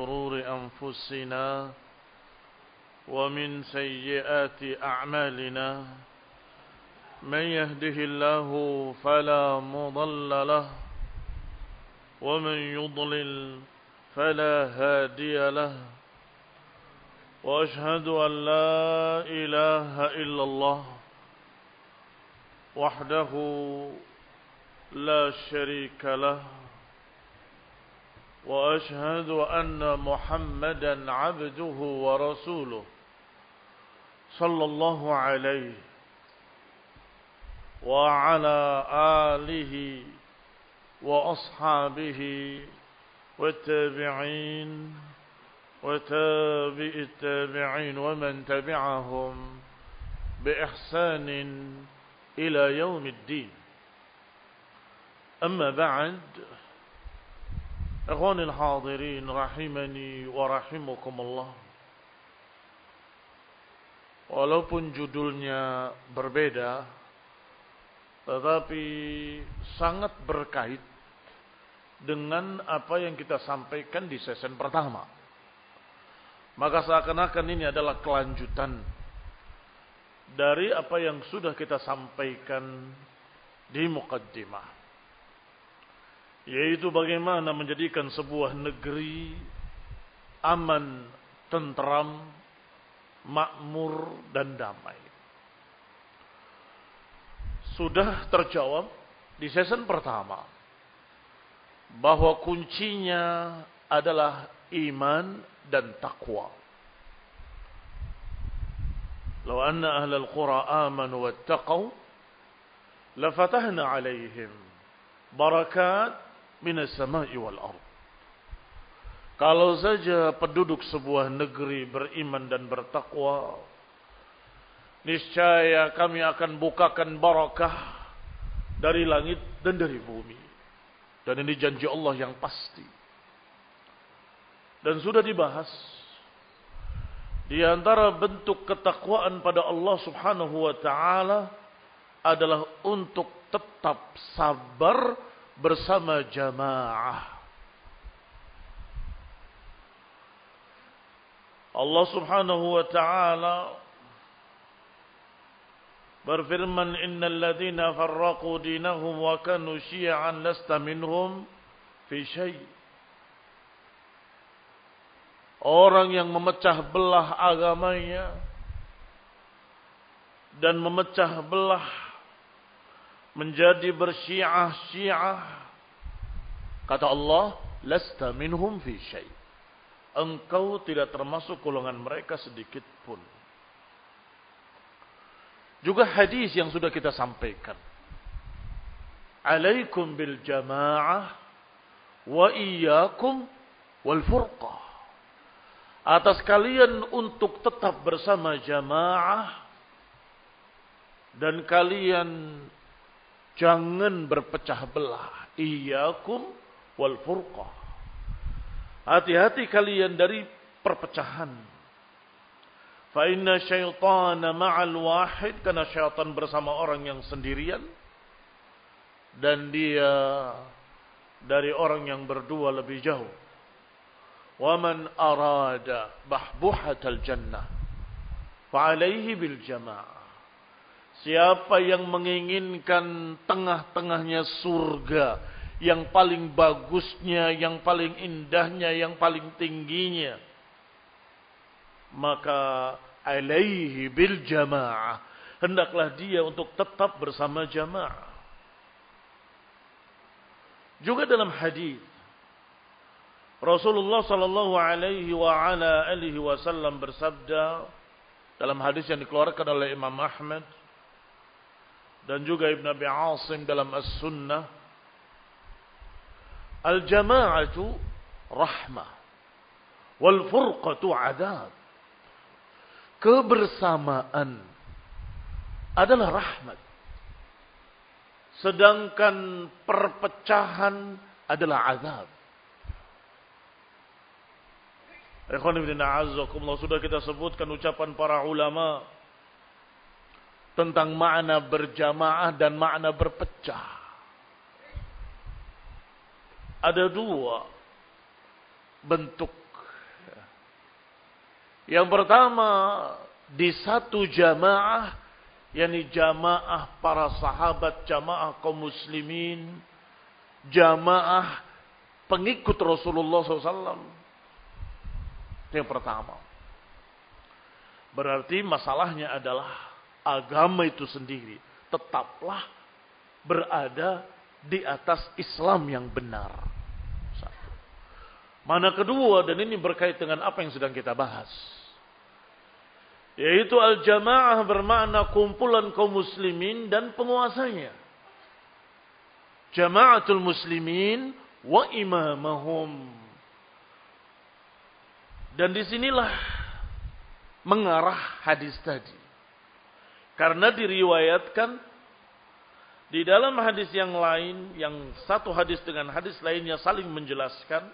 شرور أنفسنا ومن سيئات أعمالنا من يهده الله فلا مضل له ومن يضلل فلا هادي له وأشهد أن لا إله إلا الله وحده لا شريك له وأشهد أن محمدا عبده ورسوله صلى الله عليه وعلى آله وأصحابه والتابعين وتابع التابعين ومن تبعهم بإحسان إلى يوم الدين. أما بعد، إخواني الحاضرين rahimani wa rahimakumullah. Walaupun judulnya berbeda, tetapi sangat berkait dengan apa yang kita sampaikan di sesi pertama. Maka seakan-akan ini adalah kelanjutan dari apa yang sudah kita sampaikan di muqaddimah, yaitu bagaimana menjadikan sebuah negeri aman, tentram, makmur dan damai. Sudah terjawab di season pertama bahwa kuncinya adalah iman dan taqwa. Law anna ahlal qura amanu wattaqaw lafatahna 'alaihim barakat minas sama'i wal ardh. Kalau saja penduduk sebuah negeri beriman dan bertakwa, niscaya kami akan bukakan barakah dari langit dan dari bumi. Dan ini janji Allah yang pasti. Dan sudah dibahas, di antara bentuk ketakwaan pada Allah Subhanahu wa taala adalah untuk tetap sabar bersama jamaah. Allah Subhanahu wa taala berfirman, innal ladzina farraqu dinahum wa kanu syi'an lasta minhum fi syai'. Orang yang memecah belah agamanya dan memecah belah menjadi bersyiah-syiah, kata Allah, lasta minhum fi syai'. Engkau tidak termasuk golongan mereka sedikit pun. Juga hadis yang sudah kita sampaikan, alaikum bil jamaah wa iyyakum wal furqah. Atas kalian untuk tetap bersama jamaah dan kalian jangan berpecah belah. Iyyakum wal furqah. Hati-hati kalian dari perpecahan. Fa inna syaitana ma'al wahid, karena syaitan bersama orang yang sendirian dan dia dari orang yang berdua lebih jauh. Wa man arada bahbuhatal jannah fa alaihi bil jamaah. Siapa yang menginginkan tengah-tengahnya surga, yang paling bagusnya, yang paling indahnya, yang paling tingginya, maka alaihi bil jamaah, hendaklah dia untuk tetap bersama jamaah. Juga dalam hadis Rasulullah sallallahu alaihi wa ala alihi wasallam bersabda dalam hadis yang dikeluarkan oleh Imam Ahmad dan juga Ibn Abi Asim dalam As-Sunnah, al-jama'atu rahmah wal furqatu adab. Kebersamaan adalah rahmat, sedangkan perpecahan adalah azab. Ikhwan fillah a'azzakumullah, sudah kita sebutkan ucapan para ulama tentang makna berjamaah dan makna berpecah. Ada dua bentuk Yang pertama, di satu jamaah, yakni jamaah para sahabat, jamaah kaum muslimin, jamaah pengikut Rasulullah SAW. Itu yang pertama. Berarti masalahnya adalah agama itu sendiri tetaplah berada di atas Islam yang benar. Satu. Mana kedua, dan ini berkait dengan apa yang sedang kita bahas, yaitu al-jamaah bermakna kumpulan kaum muslimin dan penguasanya. Jama'atul muslimin wa imamahum. Dan disinilah mengarah hadis tadi. Karena diriwayatkan di dalam hadis yang lain, yang satu hadis dengan hadis lainnya saling menjelaskan,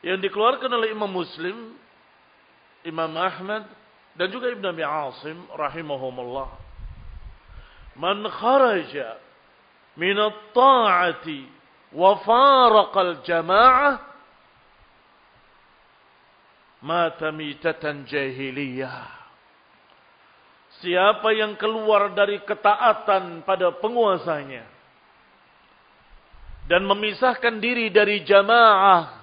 yang dikeluarkan oleh Imam Muslim, Imam Ahmad, dan juga Ibn Abi Asim rahimahumullah. Man kharaja min at-ta'ati wa faraqa al-jama'ah mata mitatan jahiliyah. Siapa yang keluar dari ketaatan pada penguasanya dan memisahkan diri dari jamaah,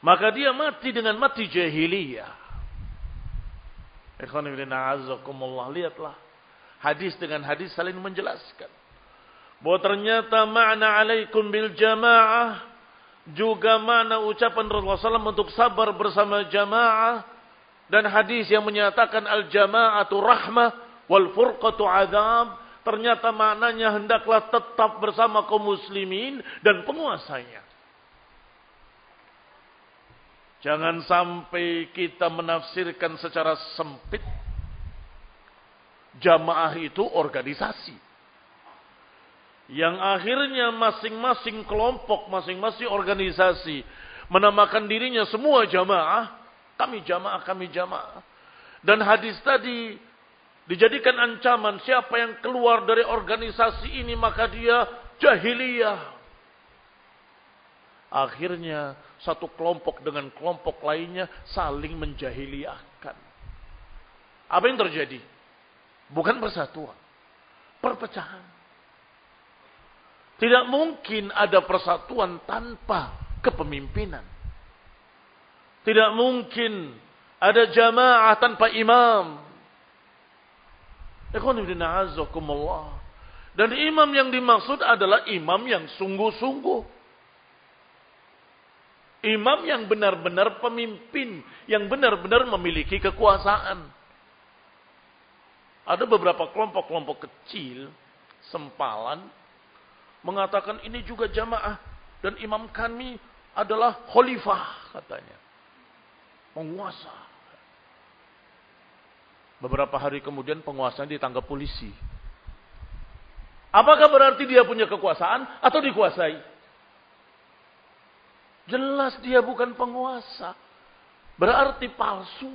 maka dia mati dengan mati jahiliyah. Ikhwan fillah azakumullah, lihatlah hadis dengan hadis saling menjelaskan bahwa ternyata makna alaikum bil jamaah juga makna ucapan Rasulullah SAW untuk sabar bersama jamaah, dan hadis yang menyatakan al jamaatu rahmah wal furqatu adzab, ternyata maknanya hendaklah tetap bersama kaum muslimin dan penguasanya. Jangan sampai kita menafsirkan secara sempit jamaah itu organisasi, yang akhirnya masing-masing kelompok, masing-masing organisasi menamakan dirinya semua jamaah. Kami jamaah, kami jamaah. Dan hadis tadi dijadikan ancaman, siapa yang keluar dari organisasi ini maka dia jahiliyah. Akhirnya satu kelompok dengan kelompok lainnya saling menjahiliyahkan. Apa yang terjadi? Bukan persatuan, perpecahan. Tidak mungkin ada persatuan tanpa kepemimpinan. Tidak mungkin ada jamaah tanpa imam. Dan imam yang dimaksud adalah imam yang sungguh-sungguh. Imam yang benar-benar pemimpin, yang benar-benar memiliki kekuasaan. Ada beberapa kelompok-kelompok kecil, sempalan, mengatakan ini juga jamaah, dan imam kami adalah khalifah, katanya. Penguasa. Beberapa hari kemudian penguasanya ditangkap polisi. Apakah berarti dia punya kekuasaan atau dikuasai? Jelas dia bukan penguasa. Berarti palsu.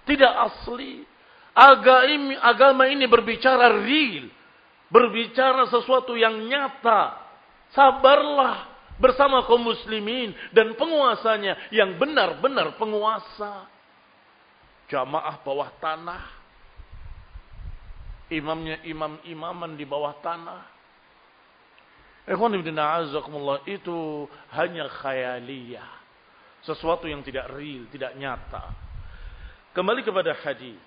Tidak asli. Agama ini berbicara real. Berbicara sesuatu yang nyata. Sabarlah bersama kaum muslimin dan penguasanya yang benar-benar penguasa. Jamaah bawah tanah. Imamnya imam-imaman di bawah tanah. Ikhwan ibn a'azakumullah, itu hanya khayaliyah. Sesuatu yang tidak real, tidak nyata. Kembali kepada hadis.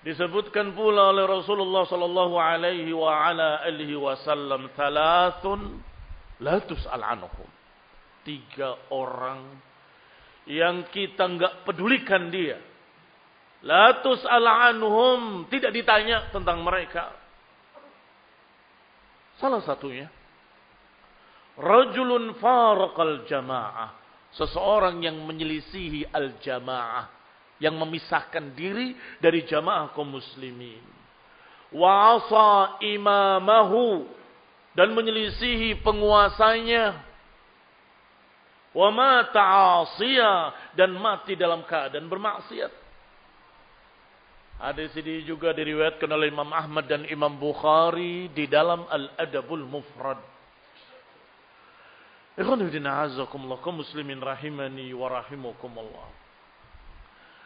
Disebutkan pula oleh Rasulullah sallallahu alaihi wa ala alihi wasallam, thalathun la tus'al anhum. 3 orang yang kita enggak pedulikan dia. La tus'al anhum, tidak ditanya tentang mereka. Salah satunya, rajulun faraqal jamaah, seseorang yang menyelisihi al-jamaah, yang memisahkan diri dari jamaah kaum muslimin. Wa asa imamahu, dan menyelisihi penguasanya. Wa mata 'asiya, dan mati dalam keadaan bermaksiat. Hadis ini juga diriwayatkan oleh Imam Ahmad dan Imam Bukhari di dalam Al-Adabul Mufrad. Ikhwan fillah azakumullah, kaum muslimin rahimani wa rahimakumullah.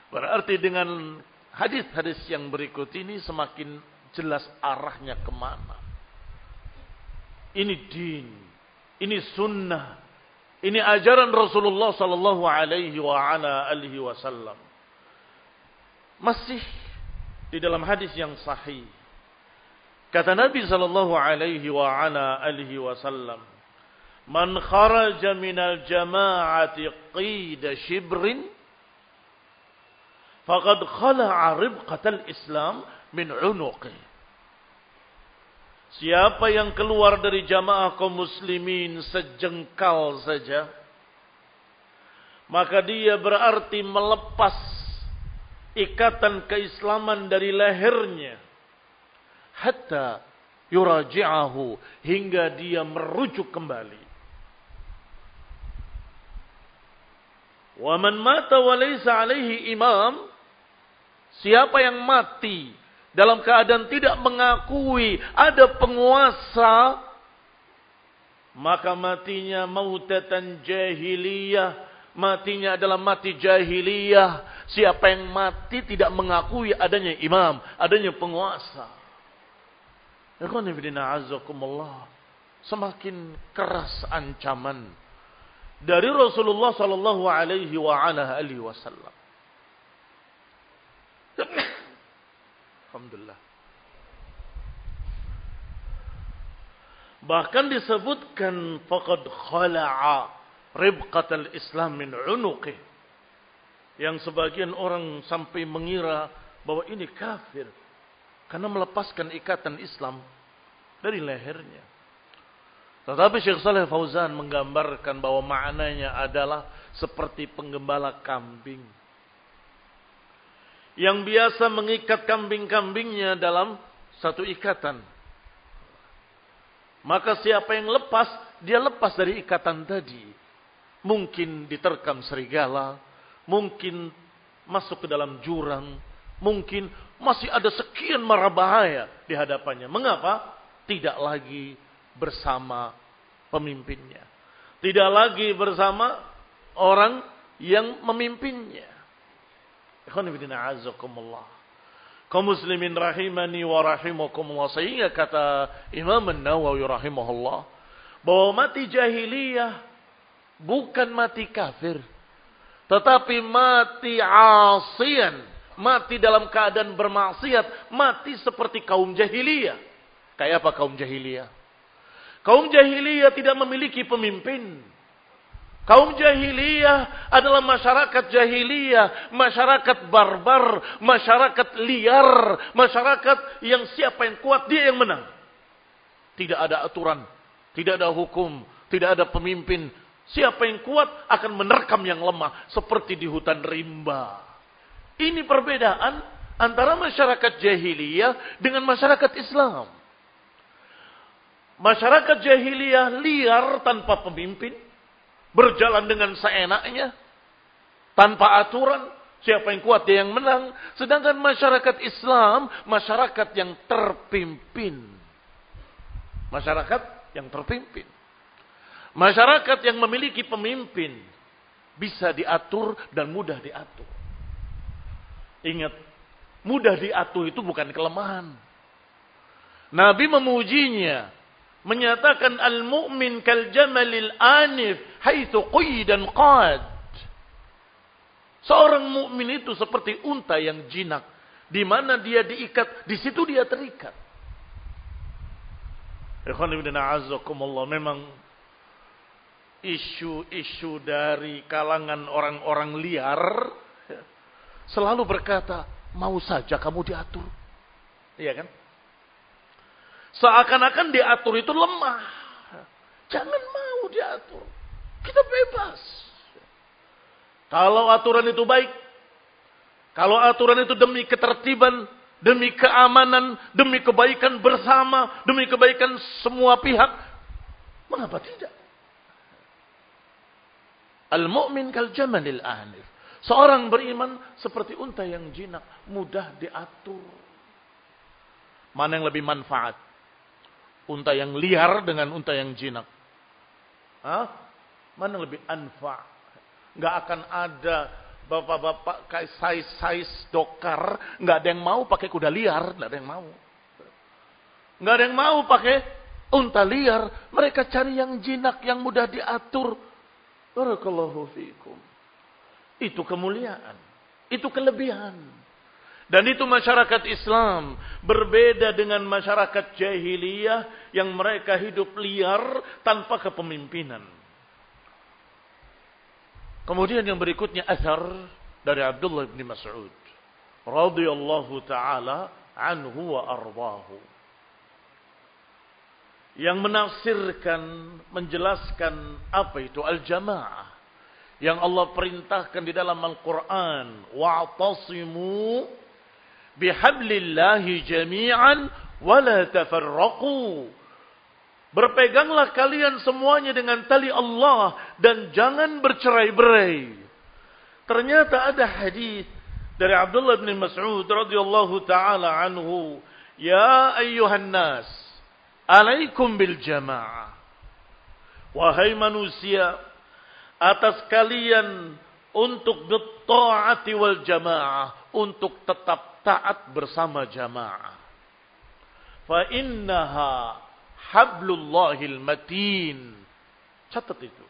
Berarti dengan hadis-hadis yang berikut ini semakin jelas arahnya kemana. Ini din, ini sunnah, ini ajaran Rasulullah sallallahu alaihi wa ala alihi wasallam. Masih di dalam hadis yang sahih, kata Nabi sallallahu alaihi wa ala alihi wasallam, "Man kharaja minal jama'ati qida shibrin faqad khala'a ribqatal Islam min 'unuqi." Siapa yang keluar dari jamaah kaum muslimin sejengkal saja, maka dia berarti melepas ikatan keislaman dari lehernya, hatta yuraji'ahu, hingga dia merujuk kembali. Wa man mata wa laysa alaihi imam, siapa yang mati dalam keadaan tidak mengakui ada penguasa, maka matinya mautatan jahiliyah, matinya adalah mati jahiliyah. Siapa yang mati tidak mengakui adanya imam, adanya penguasa. Ikhwan fillah azakumullah, semakin keras ancaman dari Rasulullah sallallahu alaihi wa ala alihi wasallam. Alhamdulillah. Bahkan disebutkan faqad khala'a ribqatal Islam min 'unuqih. Yang sebagian orang sampai mengira bahwa ini kafir karena melepaskan ikatan Islam dari lehernya. Tetapi Syekh Shalih Fauzan menggambarkan bahwa maknanya adalah seperti penggembala kambing yang biasa mengikat kambing-kambingnya dalam satu ikatan. Maka siapa yang lepas, dia lepas dari ikatan tadi. Mungkin diterkam serigala, mungkin masuk ke dalam jurang, mungkin masih ada sekian mara bahaya di hadapannya. Mengapa? Tidak lagi bersama pemimpinnya. Tidak lagi bersama orang yang memimpinnya. Ikhwan fillah azakumullah, kaum muslimin rahimani wa rahimakumullah. Sehingga kata Imam An-Nawawi rahimahullah, bahwa mati jahiliyah bukan mati kafir, tetapi mati asian, mati dalam keadaan bermaksiat, mati seperti kaum jahiliyah. Kayak apa kaum jahiliyah? Kaum jahiliyah tidak memiliki pemimpin. Kaum jahiliyah adalah masyarakat jahiliyah, masyarakat barbar, masyarakat liar, masyarakat yang siapa yang kuat dia yang menang. Tidak ada aturan, tidak ada hukum, tidak ada pemimpin. Siapa yang kuat akan menerkam yang lemah seperti di hutan rimba. Ini perbedaan antara masyarakat jahiliyah dengan masyarakat Islam. Masyarakat jahiliyah liar tanpa pemimpin, berjalan dengan seenaknya, tanpa aturan. Siapa yang kuat dia yang menang. Sedangkan masyarakat Islam, masyarakat yang terpimpin. Masyarakat yang terpimpin. Masyarakat yang memiliki pemimpin. Bisa diatur dan mudah diatur. Ingat, mudah diatur itu bukan kelemahan. Nabi memujinya, menyatakan al-mu'min kal jamalil anif haitsu qaydan qad. Seorang mukmin itu seperti unta yang jinak, di mana dia diikat, di situ dia terikat. Ikhwan fillah azakumullah, memang isu-isu dari kalangan orang-orang liar selalu berkata, mau saja kamu diatur. Iya kan? Seakan-akan diatur itu lemah. Jangan mau diatur. Kita bebas. Kalau aturan itu baik, kalau aturan itu demi ketertiban, demi keamanan, demi kebaikan bersama, demi kebaikan semua pihak, mengapa tidak? Al-mu'min kal jamalil anif. Seorang beriman seperti unta yang jinak, mudah diatur. Mana yang lebih manfaat? Unta yang liar dengan unta yang jinak. Mana lebih anfa? Nggak akan ada bapak-bapak kayak sais dokar, nggak ada yang mau pakai kuda liar, nggak ada yang mau. Nggak ada yang mau pakai unta liar. Mereka cari yang jinak, yang mudah diatur. Barakallahu fiikum. Itu kemuliaan. Itu kelebihan. Dan itu masyarakat Islam. Berbeda dengan masyarakat jahiliyah yang mereka hidup liar tanpa kepemimpinan. Kemudian yang berikutnya athar dari Abdullah bin Mas'ud radhiyallahu taala anhu wa ardahu, yang menafsirkan, menjelaskan apa itu al-jamaah yang Allah perintahkan di dalam Al-Qur'an, wa'tasimu bihablillahi jami'an wa la tafarraqu. Berpeganglah kalian semuanya dengan tali Allah dan jangan bercerai-berai. Ternyata ada hadis dari Abdullah bin Mas'ud radhiyallahu taala anhu, ya ayyuhan nas, alaikum bil jamaah. Wahai manusia, atas kalian untuk bitta'ati wal jamaah, untuk tetap taat bersama jamaah. Fa innaha hablullahil matin. Catat itu.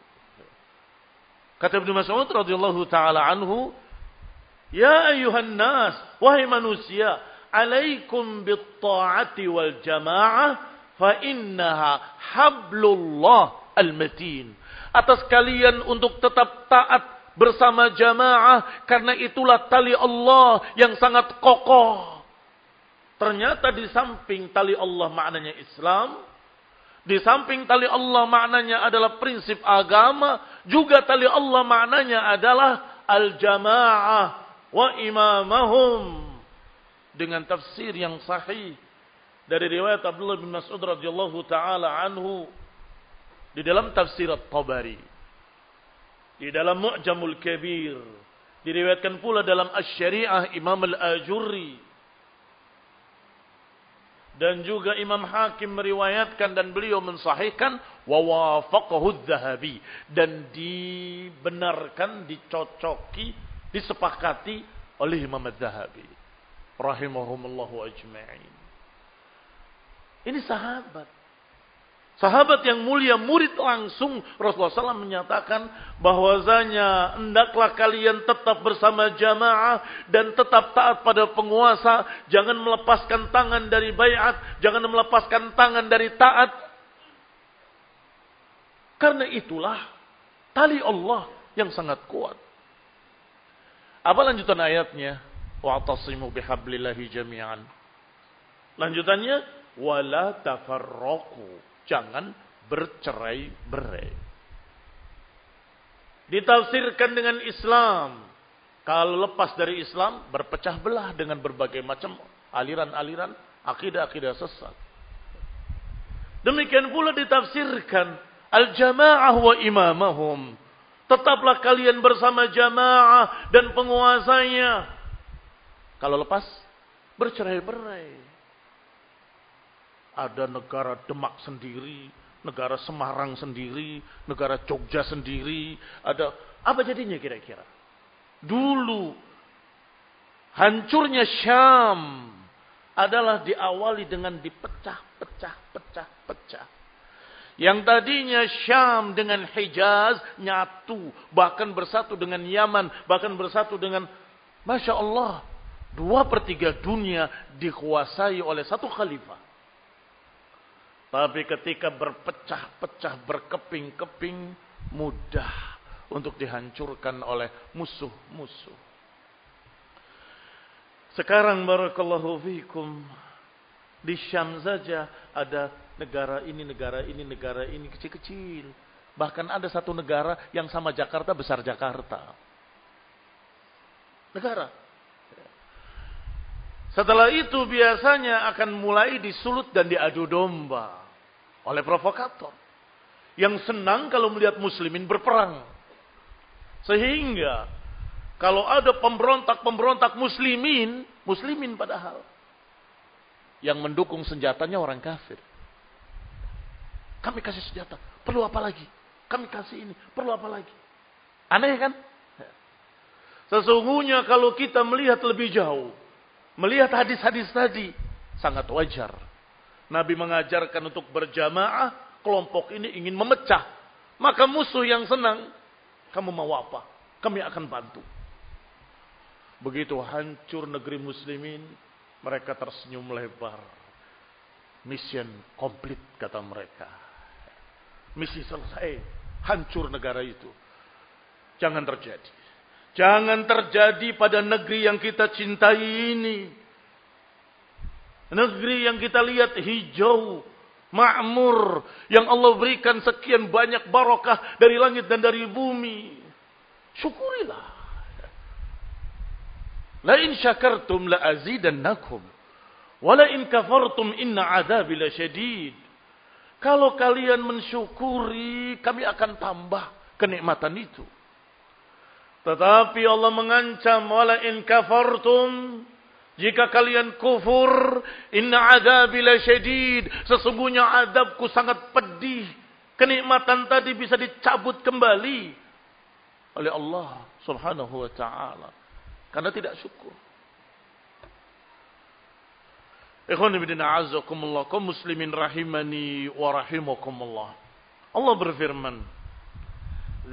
Kata Ibnu Mas'ud radhiyallahu taala anhu, ya ayyuhan nas, wahai manusia, alaikum bitta'ati wal jamaah fa innaha hablullah al-matin. Atas kalian untuk tetap taat bersama jamaah, karena itulah tali Allah yang sangat kokoh. Ternyata di samping tali Allah maknanya Islam, di samping tali Allah maknanya adalah prinsip agama, juga tali Allah maknanya adalah al-jamaah wa imamahum. Dengan tafsir yang sahih dari riwayat Abdullah bin Mas'ud radhiyallahu taala anhu di dalam tafsir At-Tabari, di dalam Mu'jamul Kabir, diriwayatkan pula dalam Asy-Syari'ah Imam Al-Ajurri. Dan juga Imam Hakim meriwayatkan dan beliau mensahihkan, wa wafaqahu Adz-Dzahabi, dan dibenarkan, dicocoki, disepakati oleh Imam Adz-Dzahabi rahimahumullahu ajma'in. Ini sahabat yang mulia, murid langsung Rasulullah SAW menyatakan bahwasanya hendaklah kalian tetap bersama jamaah dan tetap taat pada penguasa. Jangan melepaskan tangan dari baiat, jangan melepaskan tangan dari taat. Karena itulah tali Allah yang sangat kuat. Apa lanjutan ayatnya? Wa'tasimu bihablillahi jami'an. Lanjutannya, wala tafarraqu. Jangan bercerai-berai. Ditafsirkan dengan Islam. Kalau lepas dari Islam, berpecah belah dengan berbagai macam aliran-aliran, akidah-akidah sesat. Demikian pula ditafsirkan al-jamaah wa imamahum. Tetaplah kalian bersama jamaah dan penguasanya. Kalau lepas, bercerai-berai. Ada negara Demak sendiri, negara Semarang sendiri, negara Jogja sendiri. Ada apa jadinya kira-kira? Dulu hancurnya Syam adalah diawali dengan dipecah. Yang tadinya Syam dengan Hijaz nyatu, bahkan bersatu dengan Yaman, bahkan bersatu dengan, Masya Allah, 2/3 dunia dikuasai oleh satu khalifah. Tapi ketika berpecah-pecah, berkeping-keping, mudah untuk dihancurkan oleh musuh-musuh. Sekarang barakallahu fikum, di Syam saja ada negara ini, kecil-kecil. Bahkan ada satu negara yang sama Jakarta, besar Jakarta. Negara. Setelah itu biasanya akan mulai disulut dan diadu domba oleh provokator yang senang kalau melihat muslimin berperang. Sehingga kalau ada pemberontak muslimin padahal yang mendukung senjatanya orang kafir. Kami kasih senjata, perlu apa lagi? kami kasih ini. Perlu apa lagi? Aneh kan? Sesungguhnya kalau kita melihat lebih jauh, melihat hadis-hadis tadi, sangat wajar. Nabi mengajarkan untuk berjamaah, kelompok ini ingin memecah. Maka musuh yang senang, kamu mau apa? Kami akan bantu. Begitu hancur negeri muslimin, mereka tersenyum lebar. Mission komplit, kata mereka. Misi selesai, hancur negara itu. Jangan terjadi. Jangan terjadi pada negeri yang kita cintai ini. Negeri yang kita lihat hijau, makmur, yang Allah berikan sekian banyak barakah dari langit dan dari bumi. Syukurilah. La in syakartum la azidannakum. Wa la in kafartum inna adzabi lasyadid. Kalau kalian mensyukuri, kami akan tambah kenikmatan itu. Tetapi Allah mengancam, wala in kafartum, jika kalian kufur, inna adzabi lasyadid, sesungguhnya azabku sangat pedih. Kenikmatan tadi bisa dicabut kembali oleh Allah Subhanahu wa taala karena tidak syukur. Ikhwan fillah a'azzakumullah, kaum muslimin rahimani wa rahimakumullah. Allah berfirman,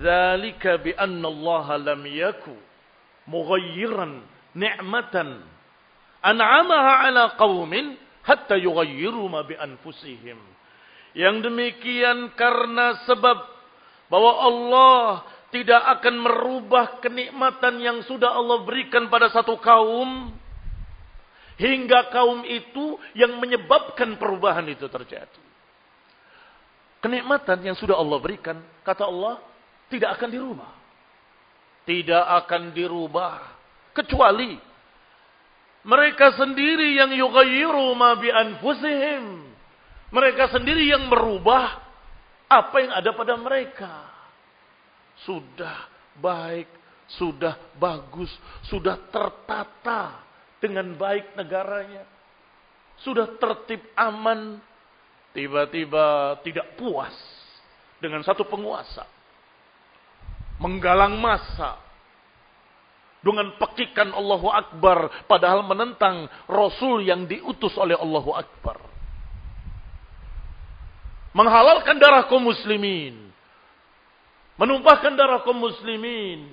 "Dzalika bi anna Allah lam yaku mughayyiran ni'matan an'amaha 'ala qaumin hatta yughayyiru ma bi anfusihim." Yang demikian karena sebab bahwa Allah tidak akan merubah kenikmatan yang sudah Allah berikan pada satu kaum hingga kaum itu yang menyebabkan perubahan itu terjadi. Kenikmatan yang sudah Allah berikan, kata Allah, tidak akan dirubah. Tidak akan dirubah. Kecuali mereka sendiri yang yughayyiru ma bi anfusihim. Mereka sendiri yang merubah apa yang ada pada mereka. Sudah baik, sudah bagus, sudah tertata dengan baik negaranya. Sudah tertib aman. Tiba-tiba tidak puas dengan satu penguasa. Menggalang massa. Dengan pekikan Allahu Akbar. Padahal menentang Rasul yang diutus oleh Allahu Akbar. Menghalalkan darah kaum muslimin. Menumpahkan darah kaum muslimin.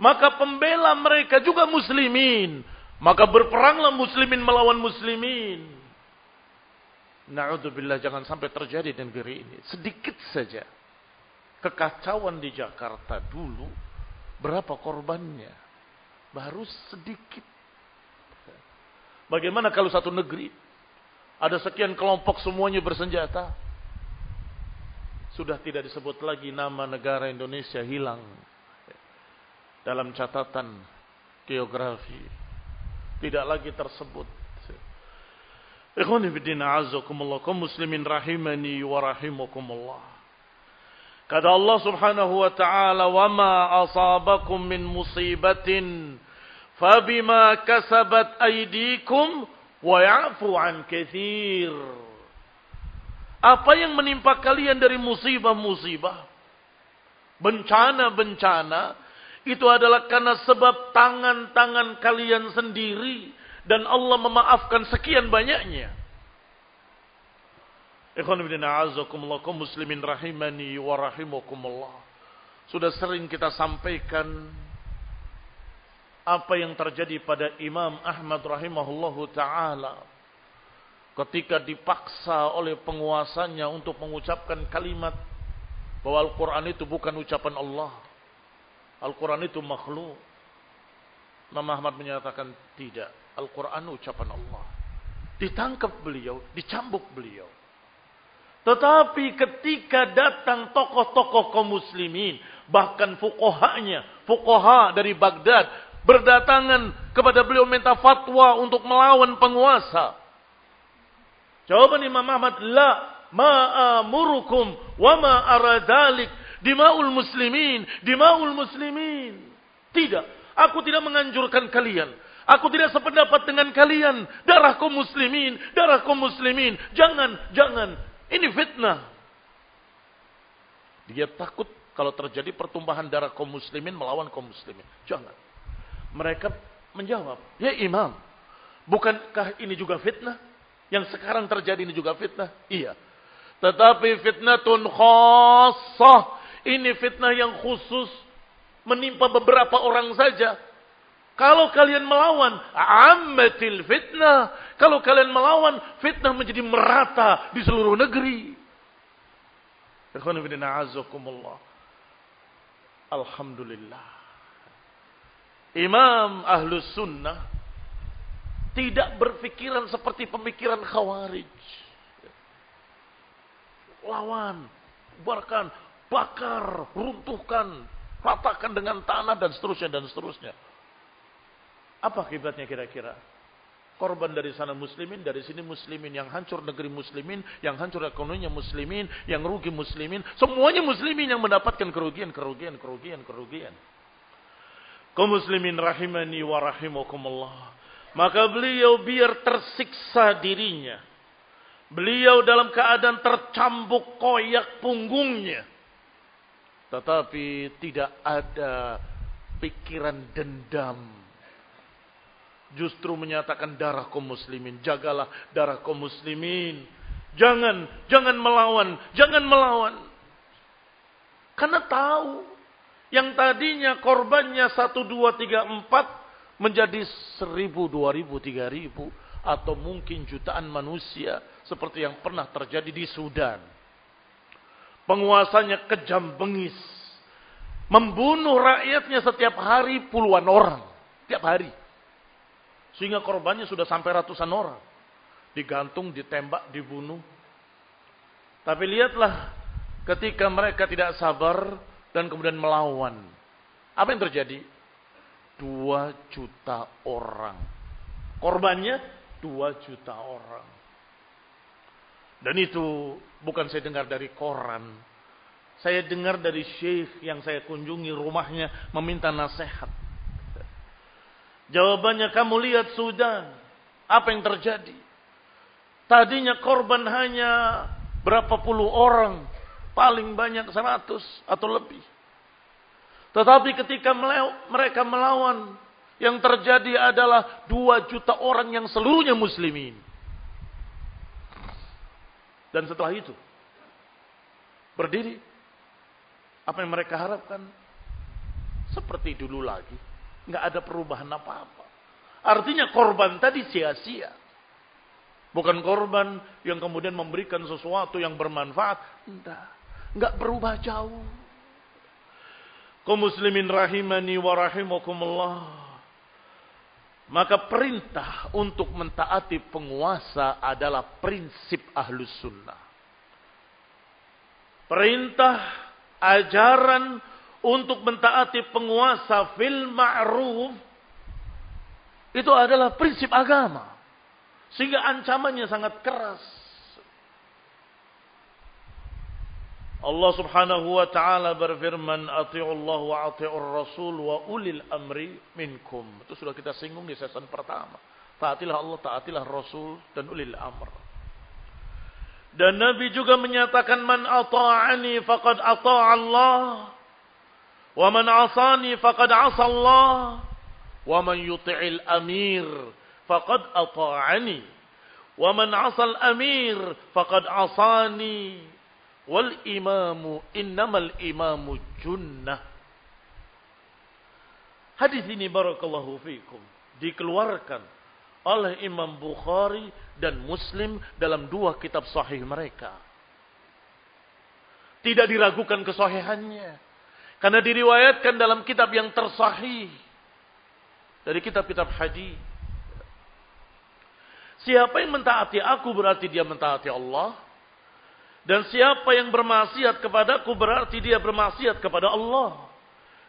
Maka pembela mereka juga muslimin. Maka berperanglah muslimin melawan muslimin. Na'udzubillah, jangan sampai terjadi di negeri ini. Sedikit saja kekacauan di Jakarta dulu, berapa korbannya? Baru sedikit. Bagaimana kalau satu negeri ada sekian kelompok semuanya bersenjata? Sudah tidak disebut lagi nama negara Indonesia, hilang dalam catatan geografi. Tidak lagi tersebut. Ikhwan fillah a'azzakumullah, kaum muslimin rahimani wa rahimakumullah. Kata Allah Subhanahu wa ta'ala, "Wa ma asabakum min musibatin fabima kasabat aydikum wa ya'fu an katsir." Apa yang menimpa kalian dari musibah-musibah, bencana-bencana, itu adalah karena sebab tangan-tangan kalian sendiri. Dan Allah memaafkan sekian banyaknya. Ikhwan fillah a'azzakumullah, kaum muslimin rahimani wa rahimakumullah. Sudah sering kita sampaikan apa yang terjadi pada Imam Ahmad rahimahullahu ta'ala. Ketika dipaksa oleh penguasanya untuk mengucapkan kalimat bahwa Al-Quran itu bukan ucapan Allah. Al-Quran itu makhluk. Imam Ahmad menyatakan tidak. Al-Quran ucapan Allah. Ditangkap beliau, dicambuk beliau. Tetapi ketika datang tokoh-tokoh kaum muslimin, bahkan fuqaha dari Baghdad, berdatangan kepada beliau minta fatwa untuk melawan penguasa. Jawaban Imam Ahmad, la ma'amurukum wa ma'aradalik dima'ul muslimin. Tidak, aku tidak menganjurkan kalian. Aku tidak sependapat dengan kalian. Darah kaum muslimin. Jangan. Ini fitnah. Dia takut kalau terjadi pertumpahan darah kaum muslimin melawan kaum muslimin. Jangan. Mereka menjawab, ya imam, bukankah ini juga fitnah? Yang sekarang terjadi ini juga fitnah? Iya. Tetapi fitnatun khassah. Ini fitnah yang khusus menimpa beberapa orang saja. Kalau kalian melawan, ammatil fitnah. Kalau kalian melawan, fitnah menjadi merata di seluruh negeri. Alhamdulillah. Imam Ahlus Sunnah tidak berpikiran seperti pemikiran Khawarij. Lawan, bubarkan, bakar, runtuhkan, ratakan dengan tanah dan seterusnya. Apa akibatnya kira-kira? Korban dari sana muslimin, dari sini muslimin, yang hancur negeri muslimin, yang hancur ekonominya muslimin, yang rugi muslimin, semuanya muslimin yang mendapatkan kerugian. Kaum muslimin rahimani wa rahimakumullah. Maka beliau biar tersiksa dirinya. Beliau dalam keadaan tercambuk koyak punggungnya. Tetapi tidak ada pikiran dendam. Justru menyatakan darah kaum muslimin. Jagalah darah kaum muslimin. Jangan melawan. Karena tahu. Yang tadinya korbannya 1, 2, 3, 4. Menjadi 1.000, 2.000, 3.000. Atau mungkin jutaan manusia. Seperti yang pernah terjadi di Sudan. Penguasanya kejam bengis. Membunuh rakyatnya setiap hari puluhan orang. Tiap hari. Sehingga korbannya sudah sampai ratusan orang. Digantung, ditembak, dibunuh. Tapi lihatlah ketika mereka tidak sabar dan kemudian melawan. Apa yang terjadi? 2 juta orang. Korbannya 2 juta orang. Dan itu bukan saya dengar dari koran. Saya dengar dari syekh yang saya kunjungi rumahnya meminta nasihat. Jawabannya, kamu lihat Sudan. Apa yang terjadi? Tadinya korban hanya berapa puluh orang. Paling banyak 100 atau lebih. Tetapi ketika mereka melawan. Yang terjadi adalah 2 juta orang yang seluruhnya muslimin. Dan setelah itu. Berdiri. Apa yang mereka harapkan? Seperti dulu lagi. Nggak ada perubahan apa-apa. Artinya korban tadi sia-sia. Bukan korban yang kemudian memberikan sesuatu yang bermanfaat. Nggak berubah jauh. Kaum muslimin rahimani wa rahimakumullah. Maka perintah untuk mentaati penguasa adalah prinsip Ahlus Sunnah. Perintah, ajaran untuk mentaati penguasa fil ma'ruf itu adalah prinsip agama. Sehingga ancamannya sangat keras. Allah Subhanahu wa taala berfirman, "Athi'ullah wa athi'ur rasul wa ulil amri minkum." Itu sudah kita singgung di season pertama. Taatilah Allah, taatilah Rasul dan ulil amr. Dan Nabi juga menyatakan, "Man ata'ani faqad ata'a Allah. Wa man 'asani faqad 'asa Allah, wa man yuti'il amir faqad ata'ani, wa man 'asal amir faqad 'asani, wal imamu innamal imamu junnah." Hadis ini barakallahu fikum dikeluarkan oleh Imam Bukhari dan Muslim dalam 2 kitab sahih mereka. Tidak diragukan kesahihannya. Karena diriwayatkan dalam kitab yang tersahih. Dari kitab-kitab hadis. Siapa yang mentaati aku berarti dia mentaati Allah. Dan siapa yang bermaksiat kepadaku berarti dia bermaksiat kepada Allah.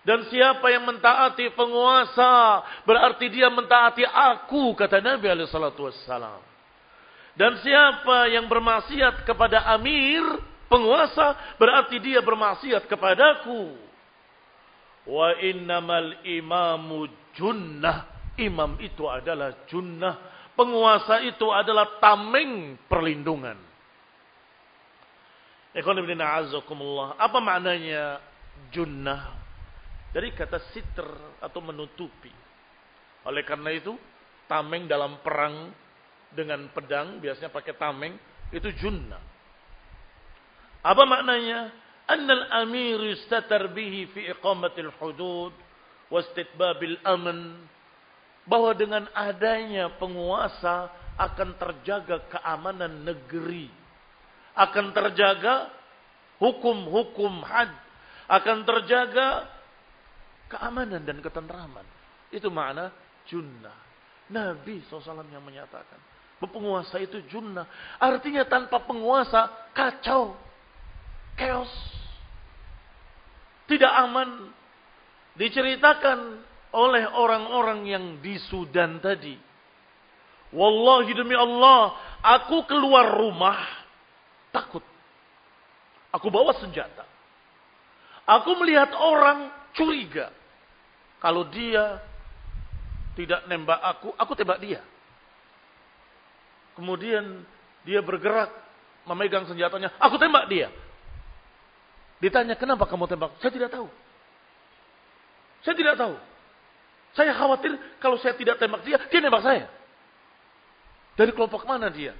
Dan siapa yang mentaati penguasa berarti dia mentaati aku, kata Nabi SAW. Dan siapa yang bermaksiat kepada amir, penguasa, berarti dia bermaksiat kepadaku. Wa innamal imamu junnah. Imam itu adalah junnah. Penguasa itu adalah tameng perlindungan. Ikhwan ibn a'azzakumullah. Apa maknanya junnah? Dari kata sitr atau menutupi. Oleh karena itu, tameng dalam perang dengan pedang, biasanya pakai tameng, itu junnah. Apa maknanya? Annal amir yustatar bihi fi iqamatil hudud wa istitbabil aman. Bahwa dengan adanya penguasa akan terjaga keamanan negeri. Akan terjaga hukum-hukum had. Akan terjaga keamanan dan ketentraman. Itu makna junnah. Nabi SAW yang menyatakan. Penguasa itu junnah. Artinya tanpa penguasa, kacau. Chaos. Tidak aman. Diceritakan oleh orang-orang yang di Sudan tadi. Wallahi demi Allah, aku keluar rumah takut. Aku bawa senjata. Aku melihat orang curiga. Kalau dia tidak nembak aku tembak dia. Kemudian dia bergerak, memegang senjatanya, aku tembak dia. Ditanya, kenapa kamu tembak? Saya tidak tahu. Saya tidak tahu. Saya khawatir kalau saya tidak tembak dia, dia nembak saya. Dari kelompok mana dia?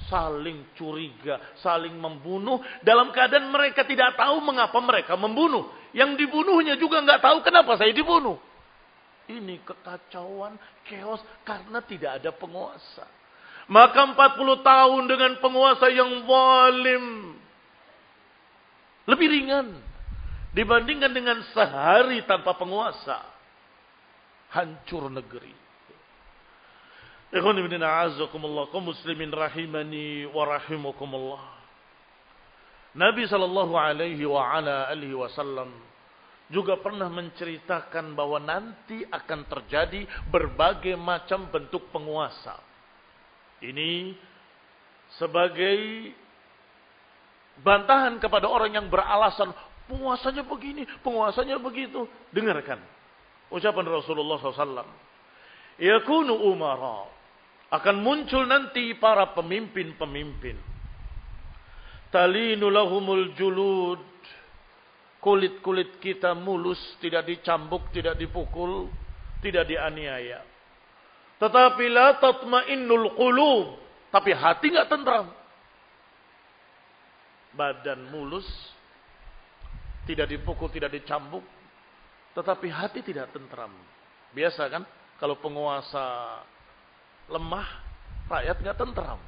Saling curiga, saling membunuh. Dalam keadaan mereka tidak tahu mengapa mereka membunuh. Yang dibunuhnya juga nggak tahu kenapa saya dibunuh. Ini kekacauan, chaos karena tidak ada penguasa. Maka 40 tahun dengan penguasa yang zalim lebih ringan dibandingkan dengan sehari tanpa penguasa. Hancur negeri. Ikhwan ibn a'azzakumullah, kaum muslimin rahimani wa rahimakumullah. Nabi sallallahu alaihi wa ala alihi wasallam juga pernah menceritakan bahwa nanti akan terjadi berbagai macam bentuk penguasa. Ini sebagai bantahan kepada orang yang beralasan penguasanya begini, penguasanya begitu. Dengarkan ucapan Rasulullah SAW. Yakunu umara. Akan muncul nanti para pemimpin-pemimpin. Talinu lahumul julud. Kulit-kulit kita mulus, tidak dicambuk, tidak dipukul, tidak dianiaya. Tetapi la tatma'innul qulub. Tapi hati enggak tentram. Badan mulus, tidak dipukul, tidak dicambuk, tetapi hati tidak tentram. Biasa kan, kalau penguasa lemah, rakyat enggak tentram.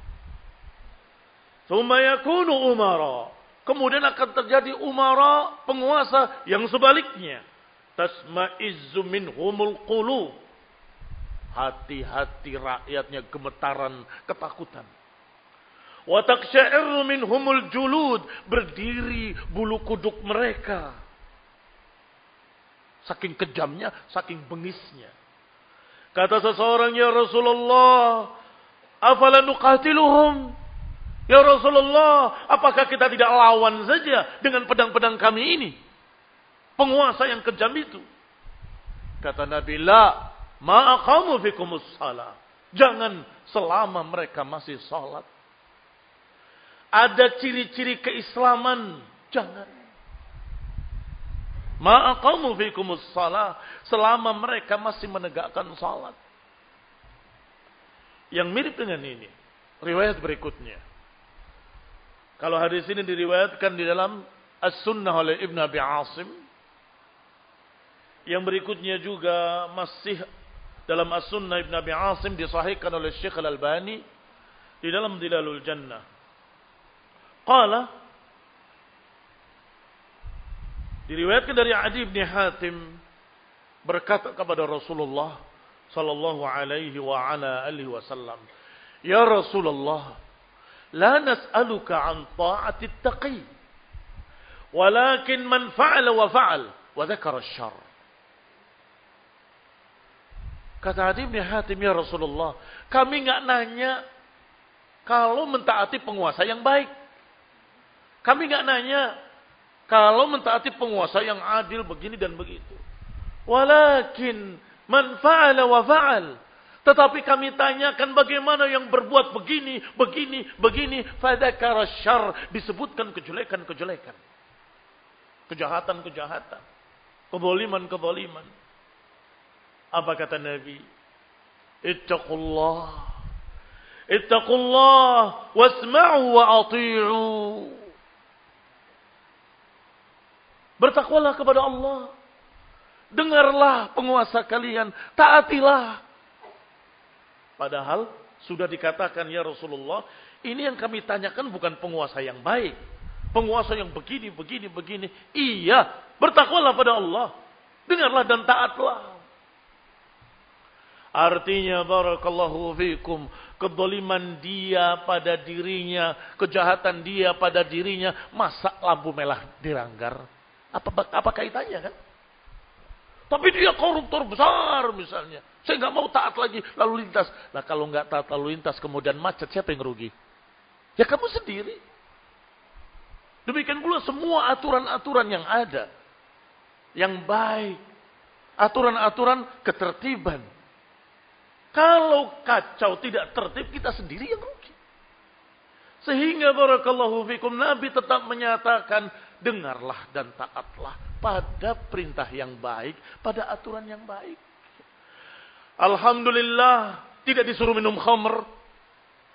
Tsumma yakunu umara. Kemudian akan terjadi umara, penguasa yang sebaliknya. Tasma'izzu minhumul qulub. Hati-hati rakyatnya gemetaran ketakutan. Wa taqsha'iru minhumul julud. Berdiri bulu kuduk mereka. Saking kejamnya, saking bengisnya. Kata seseorang, ya Rasulullah, afala nuqatiluhum? Ya Rasulullah, apakah kita tidak lawan saja dengan pedang-pedang kami ini? Penguasa yang kejam itu. Kata Nabi, la ma'aqamu fikumus salah. Jangan selama mereka masih salat. Ada ciri-ciri keislaman, jangan. Ma'aqamu fikumus salah. Selama mereka masih menegakkan salat. Yang mirip dengan ini, riwayat berikutnya. Kalau hadis ini diriwayatkan di dalam As-Sunnah oleh Ibn Abi Asim. Yang berikutnya juga masih dalam As-Sunnah Ibn Abi Asim disahihkan oleh Syekh Al-Albani di dalam Dilalul Jannah. Qala, diriwayatkan dari Adi bin Hatim berkata kepada Rasulullah sallallahu alaihi wa ala alihi wasallam, ya Rasulullah, la nas'aluka an ta'ati at-taqi, walakin man fa'ala wa fa'al wa dzakara asy-syarr. Kata Adi bin Hatim, ya Rasulullah, kami enggak nanya kalau mentaati penguasa yang baik. Kami enggak nanya kalau mentaati penguasa yang adil begini dan begitu. Walakin man fa'ala wa fa'al. Tetapi kami tanyakan bagaimana yang berbuat begini, begini, begini. Fadzakara syarr, disebutkan kejelekan-kejelekan. Kejahatan-kejahatan. Kezaliman-kezaliman. Apa kata Nabi? Ittaqullah. Ittaqullah wasma'u wa ati'u. Bertakwalah kepada Allah. Dengarlah penguasa kalian, taatilah. Padahal sudah dikatakan ya Rasulullah, ini yang kami tanyakan bukan penguasa yang baik. Penguasa yang begini, begini, begini. Iya, bertakwalah pada Allah. Dengarlah dan taatlah. Artinya barakallahu fikum, kezaliman dia pada dirinya, kejahatan dia pada dirinya, masa lampu merah dilanggar? Apa kaitannya kan? Tapi dia koruptor besar misalnya. Saya nggak mau taat lagi lalu lintas. Nah kalau nggak taat lalu lintas kemudian macet, siapa yang rugi? Ya kamu sendiri. Demikian pula semua aturan-aturan yang ada. Yang baik. Aturan-aturan ketertiban. Kalau kacau tidak tertib, kita sendiri yang rugi. Sehingga barakallahu fikum, Nabi tetap menyatakan, dengarlah dan taatlah pada perintah yang baik, pada aturan yang baik. Alhamdulillah, tidak disuruh minum khamr.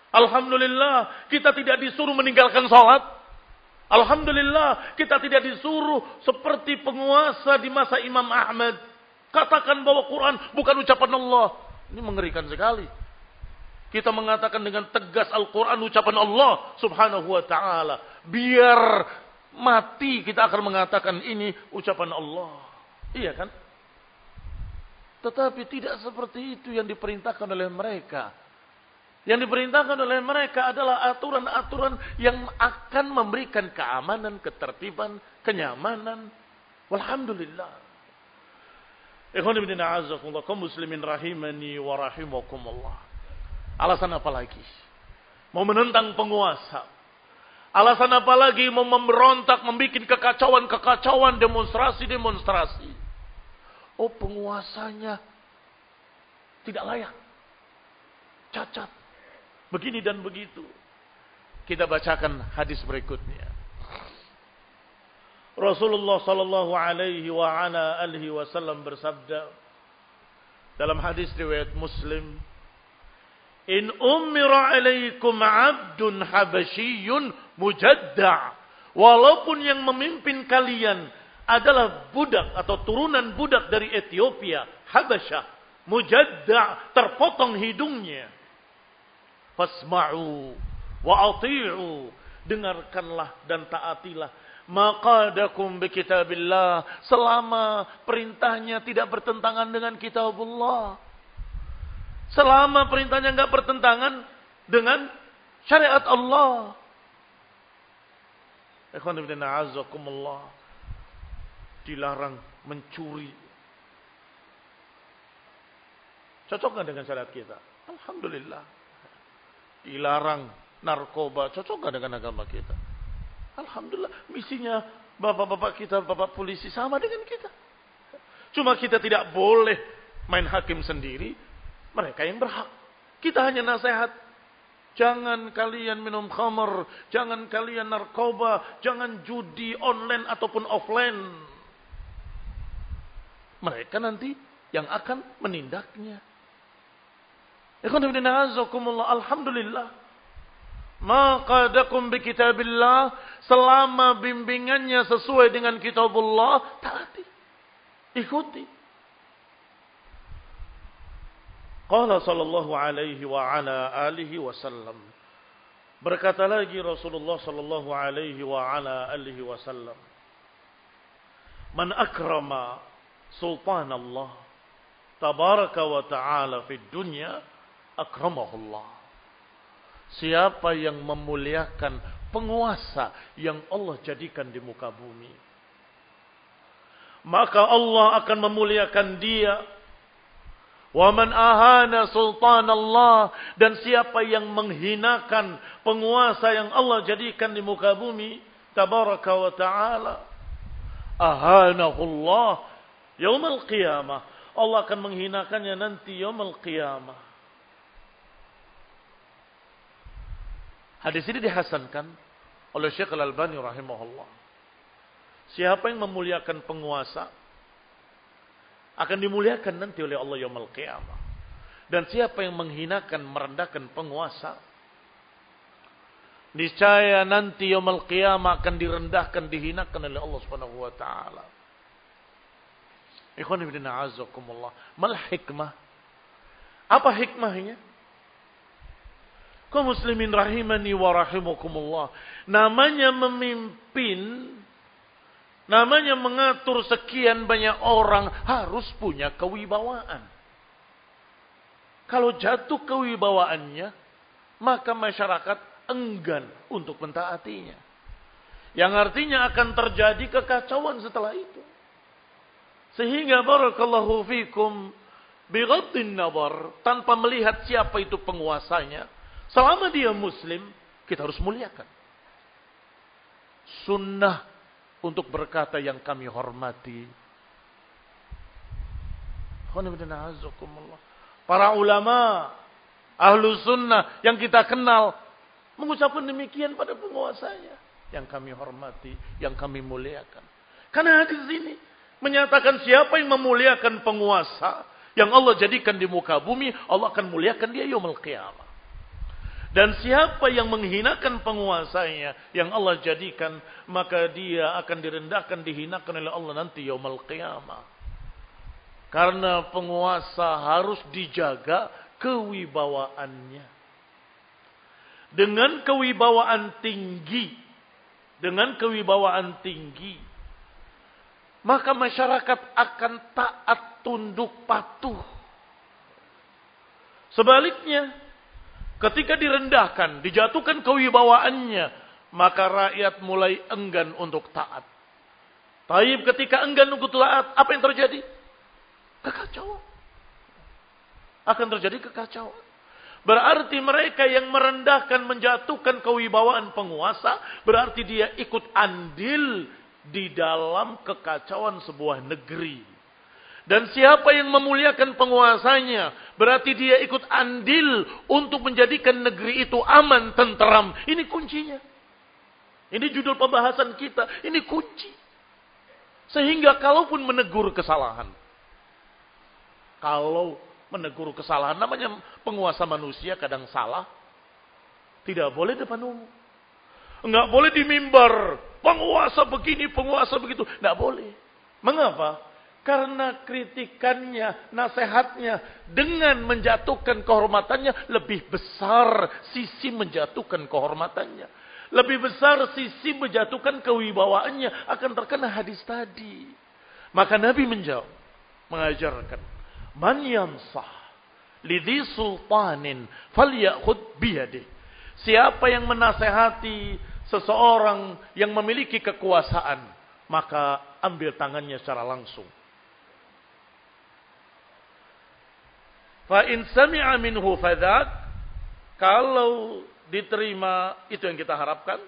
Alhamdulillah, kita tidak disuruh meninggalkan salat. Alhamdulillah, kita tidak disuruh seperti penguasa di masa Imam Ahmad. Katakan bahwa Quran bukan ucapan Allah. Ini mengerikan sekali. Kita mengatakan dengan tegas Al-Quran ucapan Allah subhanahu wa ta'ala. Biar mati kita akan mengatakan ini ucapan Allah. Iya kan? Tetapi tidak seperti itu yang diperintahkan oleh mereka. Yang diperintahkan oleh mereka adalah aturan-aturan yang akan memberikan keamanan, ketertiban, kenyamanan. Walhamdulillah. Ikhwan ibn a'azakumullah, kaum muslimin rahimani wa rahimakumullah. Alasan apa lagi? Mau menentang penguasa. Alasan apa lagi mau memberontak, membuat kekacauan-kekacauan, demonstrasi-demonstrasi. Oh, penguasanya tidak layak. Cacat. Begini dan begitu. Kita bacakan hadis berikutnya. Rasulullah sallallahu alaihi wa ala alihi wasallam bersabda dalam hadis riwayat Muslim, "In umira alaikum 'abdun habasyiyun mujadda'." Walaupun yang memimpin kalian adalah budak atau turunan budak dari Ethiopia, Habasyah, mujadda', terpotong hidungnya. Fasma'u wa ati'u, dengarkanlah dan taatilah. Maqadakum bi kitabillah, selama perintahnya tidak bertentangan dengan kitabullah. Selama perintahnya enggak bertentangan dengan syariat Allah. Ikhwan fillah a'azzakumullah. Dilarang mencuri. Cocok enggak dengan syariat kita? Alhamdulillah. Dilarang narkoba, cocok enggak dengan agama kita? Alhamdulillah, misinya bapak-bapak kita, bapak polisi sama dengan kita. Cuma kita tidak boleh main hakim sendiri, mereka yang berhak. Kita hanya nasihat. Jangan kalian minum khamr, jangan kalian narkoba, jangan judi online ataupun offline. Mereka nanti yang akan menindaknya. Alhamdulillah. Maqadakum bi kitabillah, selama bimbingannya sesuai dengan kitabullah, taati, ikuti. Qala sallallahu alaihi wa ala alihi wasallam, berkata lagi Rasulullah sallallahu alaihi wa ala alihi wasallam, man akrama sultanallah tabaraka wa ta'ala fid dunya akramahullah. Siapa yang memuliakan penguasa yang Allah jadikan di muka bumi, maka Allah akan memuliakan dia. Wa man ahana sultanallah, dan siapa yang menghinakan penguasa yang Allah jadikan di muka bumi, tabaraka wa ta'ala, ahanahullah yaumal qiyamah. Allah akan menghinakannya nanti yaumul qiyamah. Hadis ini dihasankan oleh Syekh Al-Albani rahimahullah. Siapa yang memuliakan penguasa akan dimuliakan nanti oleh Allah yaumul qiyamah. Dan siapa yang menghinakan, merendahkan penguasa, niscaya nanti yaumul qiyamah akan direndahkan, dihinakan oleh Allah Subhanahu wa taala. Ikhwan fillah a'azzakumullah. Mal hikmah? Apa hikmahnya? Kaum muslimin rahimani wa rahimakumullah. Namanya memimpin, namanya mengatur sekian banyak orang harus punya kewibawaan. Kalau jatuh kewibawaannya, maka masyarakat enggan untuk mentaatinya. Yang artinya akan terjadi kekacauan setelah itu. Sehingga barakallahu fikum bighaddin nazar, tanpa melihat siapa itu penguasanya, selama dia muslim, kita harus muliakan. Sunnah untuk berkata yang kami hormati. Para ulama, ahlu sunnah yang kita kenal, mengucapkan demikian pada penguasanya. Yang kami hormati, yang kami muliakan. Karena hadis ini menyatakan siapa yang memuliakan penguasa, yang Allah jadikan di muka bumi, Allah akan muliakan dia yaumul qiyamah. Dan siapa yang menghinakan penguasanya, yang Allah jadikan, maka dia akan direndahkan, dihinakan oleh Allah nanti yaumul qiyamah. Karena penguasa harus dijaga kewibawaannya. Dengan kewibawaan tinggi, maka masyarakat akan taat, tunduk, patuh. Sebaliknya, ketika direndahkan, dijatuhkan kewibawaannya, maka rakyat mulai enggan untuk taat. Taib ketika enggan untuk taat, apa yang terjadi? Kekacauan. Akan terjadi kekacauan. Berarti mereka yang merendahkan, menjatuhkan kewibawaan penguasa, berarti dia ikut andil di dalam kekacauan sebuah negeri. Dan siapa yang memuliakan penguasanya, berarti dia ikut andil untuk menjadikan negeri itu aman, tenteram. Ini kuncinya. Ini judul pembahasan kita. Ini kunci. Sehingga kalaupun menegur kesalahan. Kalau menegur kesalahan, namanya penguasa manusia kadang salah. Tidak boleh depan umum. Enggak boleh di mimbar. Penguasa begini, penguasa begitu. Enggak boleh. Mengapa? Karena kritikannya, nasihatnya, dengan menjatuhkan kehormatannya, lebih besar sisi menjatuhkan kehormatannya. Lebih besar sisi menjatuhkan kewibawaannya, akan terkena hadis tadi. Maka Nabi menjawab, mengajarkan, man yansah lidhi sultanin falyakhud biyadih. Siapa yang menasehati seseorang yang memiliki kekuasaan, maka ambil tangannya secara langsung. Fa in sami'a minhu fadak, kalau diterima itu yang kita harapkan.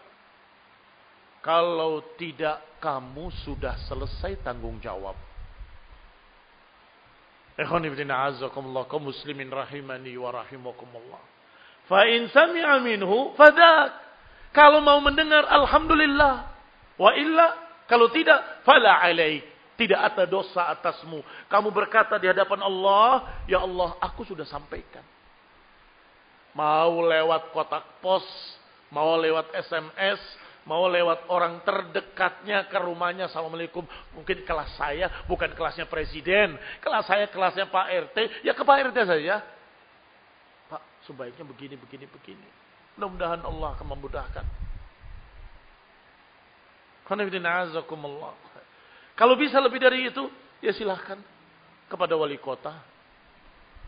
Kalau tidak, kamu sudah selesai tanggung jawab. Ikhwan fillah a'azzakumullah, kaum muslimin rahimani wa rahimakumullah. Fa in sami'a minhu fadak. Kalau mau mendengar, alhamdulillah. Wa illa, kalau tidak, fala alaik. Tidak ada dosa atasmu. Kamu berkata di hadapan Allah, ya Allah, aku sudah sampaikan. Mau lewat kotak pos, mau lewat SMS, mau lewat orang terdekatnya ke rumahnya, assalamualaikum. Mungkin kelas saya, bukan kelasnya presiden. Kelas saya, kelasnya Pak RT. Ya ke Pak RT saja. Pak, sebaiknya begini. Mudah-mudahan Allah akan memudahkan. Kalau bisa lebih dari itu, ya silahkan kepada wali kota.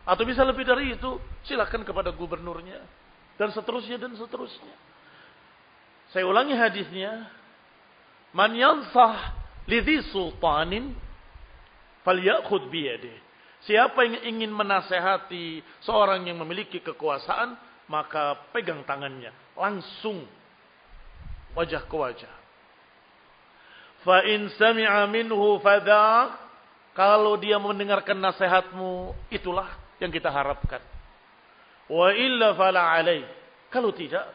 Atau bisa lebih dari itu, silahkan kepada gubernurnya. Dan seterusnya. Saya ulangi hadisnya. Man yansah lidhi sultanin falyakhud biyadih. Siapa yang ingin menasehati seorang yang memiliki kekuasaan, maka pegang tangannya. Langsung. Wajah ke wajah. Fa in sami'a minhu fadak. Kalau dia mendengarkan nasihatmu, itulah yang kita harapkan. Wa illa fala alai. Kalau tidak,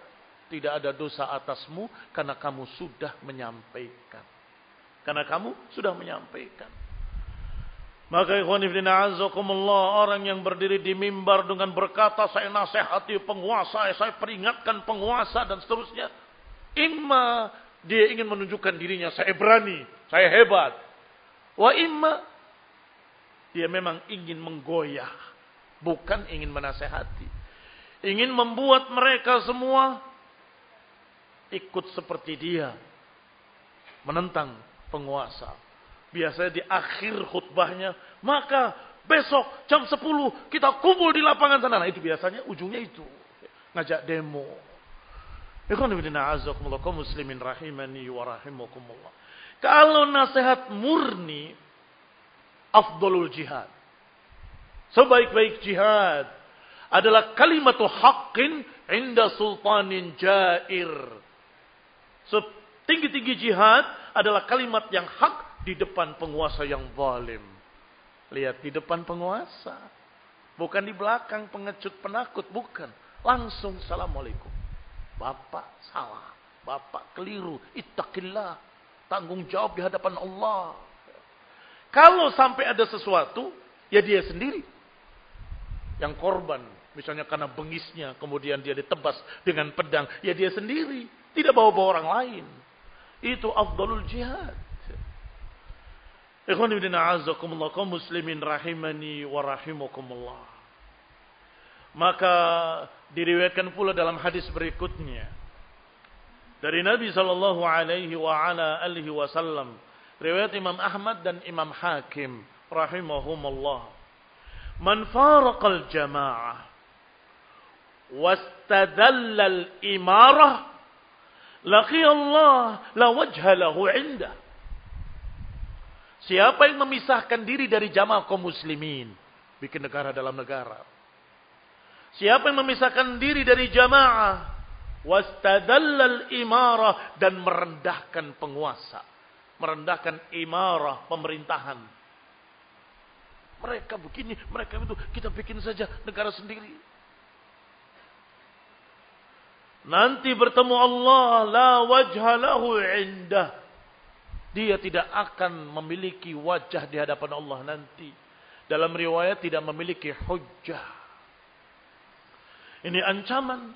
tidak ada dosa atasmu karena kamu sudah menyampaikan. Karena kamu sudah menyampaikan. Maka ikhwan fillah azakumullah, orang yang berdiri di mimbar dengan berkata saya nasihati penguasa, saya peringatkan penguasa dan seterusnya, imma dia ingin menunjukkan dirinya saya berani, saya hebat. Wa imma dia memang ingin menggoyah, bukan ingin menasehati. Ingin membuat mereka semua ikut seperti dia menentang penguasa. Biasanya di akhir khutbahnya, maka besok jam 10 kita kumpul di lapangan sana. Nah, itu biasanya ujungnya itu. Ngajak demo. Ikhwan fillah azakumullah kaum muslimin rahimani wa rahimakumullah. Kalau nasihat murni, afdalul jihad. Sebaik-baik jihad adalah kalimatu haqqin inda sultanin jair. Setinggi-tinggi jihad adalah kalimat yang hak di depan penguasa yang zalim. Lihat, di depan penguasa. Bukan di belakang pengecut penakut, bukan. Langsung assalamualaikum. Bapak salah, bapak keliru, ittaqillah, tanggung jawab di hadapan Allah. Kalau sampai ada sesuatu, ya dia sendiri yang korban. Misalnya karena bengisnya, kemudian dia ditebas dengan pedang, ya dia sendiri, tidak bawa-bawa orang lain. Itu afdalul jihad. Ikhwan fillah azakumullah kaum muslimin rahimani wa rahimakumullah. Maka diriwayatkan pula dalam hadis berikutnya dari Nabi sallallahu alaihi wa ala alihi wasallam, riwayat Imam Ahmad dan Imam Hakim rahimahumullah, man faraqal jamaah wastadalla al imarah laqiya Allah la wajha lahu 'indah. Siapa yang memisahkan diri dari jamaah kaum muslimin, bikin negara dalam negara. Siapa yang memisahkan diri dari jamaah, wastadallal imarah, dan merendahkan penguasa, merendahkan imarah, pemerintahan. Mereka begini, mereka itu, kita bikin saja negara sendiri. Nanti bertemu Allah, la wajha lahu 'indah. Dia tidak akan memiliki wajah di hadapan Allah nanti. Dalam riwayat tidak memiliki hujjah. Ini ancaman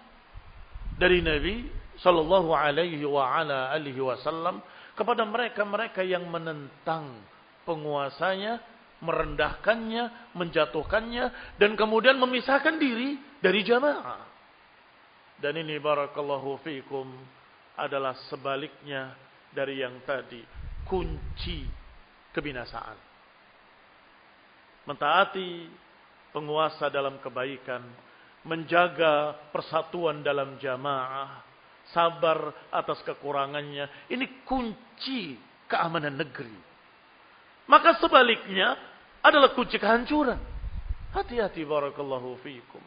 dari Nabi sallallahu alaihi wa ala alihi wasallam kepada mereka-mereka yang menentang penguasanya, merendahkannya, menjatuhkannya, dan kemudian memisahkan diri dari jamaah. Dan ini barakallahu fiikum adalah sebaliknya dari yang tadi, kunci kebinasaan. Mentaati penguasa dalam kebaikan, menjaga persatuan dalam jamaah, sabar atas kekurangannya, ini kunci keamanan negeri. Maka sebaliknya adalah kunci kehancuran. Hati-hati barakallahu fiikum.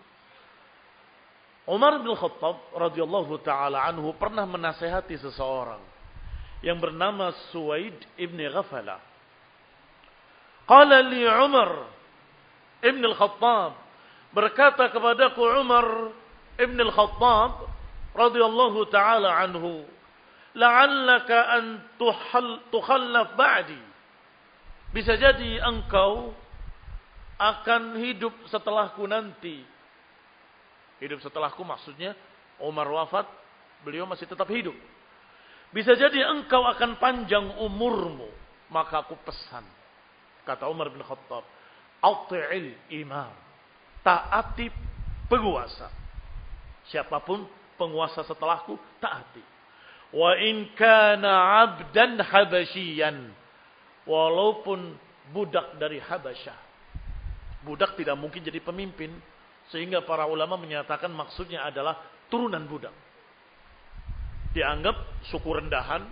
Umar bin Khattab radhiyallahu taala anhu pernah menasihati seseorang yang bernama Suwaid ibn Ghafalah. Qala li Umar ibn al-Khattab, berkata kepadaku Umar ibn al-Khattab radhiyallahu taala anhu, la'allaka an tukhallaf ba'di. Bisa jadi engkau akan hidup setelahku nanti. Hidup setelahku maksudnya Umar wafat, beliau masih tetap hidup. Bisa jadi engkau akan panjang umurmu, maka aku pesan, kata Umar bin Khattab, ati'il imam, taati penguasa. Siapapun penguasa setelahku, taati. Wa in kana 'abdan habasyian, walaupun budak dari Habasyah. Budak tidak mungkin jadi pemimpin, sehingga para ulama menyatakan maksudnya adalah turunan budak. Dianggap suku rendahan,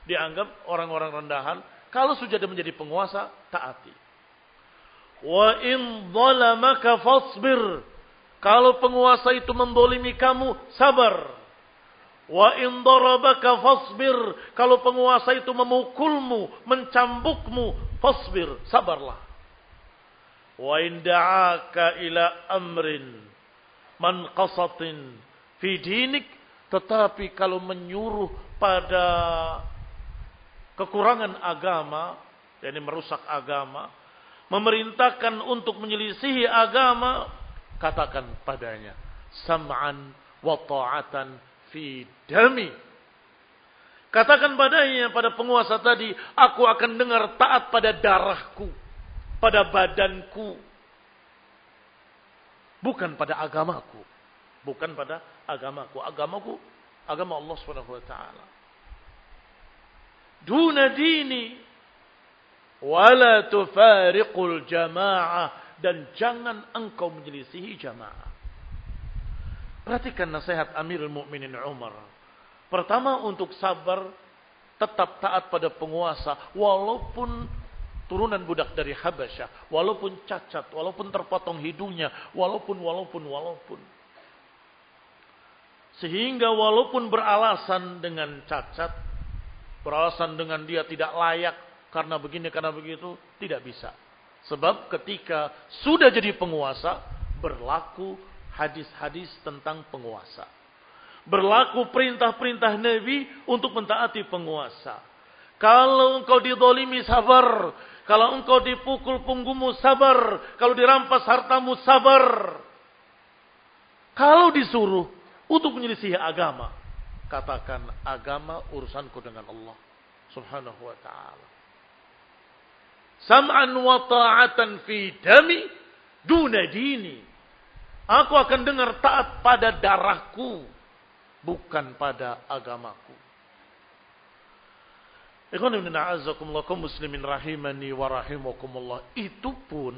dianggap orang-orang rendahan. Kalau sudah menjadi penguasa, taati. Wa in zalamaka fasbir. Kalau penguasa itu mendolimi kamu, sabar. Wa in darabaka fasbir. Kalau penguasa itu memukulmu, mencambukmu, fasbir, sabarlah. Wa in da'aka ila amrin manqasatin fi dinik Tetapi kalau menyuruh pada kekurangan agama, yakni merusak agama, memerintahkan untuk menyelisihi agama, katakan padanya, sam'an wa ta'atan fi dami. Katakan padanya, pada penguasa tadi, aku akan dengar taat pada darahku, pada badanku, bukan pada agamaku. Bukan pada agamaku. Agamaku, agama Allah Subhanahu wa taala. Duna dini wala tufariqul jamaah, dan jangan engkau menyelisihi jamaah. Perhatikan nasihat Amirul Mukminin Umar. Pertama, untuk sabar, tetap taat pada penguasa walaupun turunan budak dari Habasyah, walaupun cacat, walaupun terpotong hidungnya, walaupun. Sehingga walaupun beralasan dengan cacat, beralasan dengan dia tidak layak karena begini, karena begitu, tidak bisa. Sebab ketika sudah jadi penguasa, berlaku hadis-hadis tentang penguasa. Berlaku perintah-perintah Nabi untuk mentaati penguasa. Kalau engkau didolimi, sabar. Kalau engkau dipukul punggungmu, sabar. Kalau dirampas hartamu, sabar. Kalau disuruh untuk menyelisihi agama, katakan, agama urusanku dengan Allah Subhanahu wa ta'ala. Sam'an wa ta'atan fi dami duna dini. Aku akan dengar taat pada darahku, bukan pada agamaku. Ikhwan ibn a'azakumullah, kaum muslimin rahimani wa rahimakumullah. Itu pun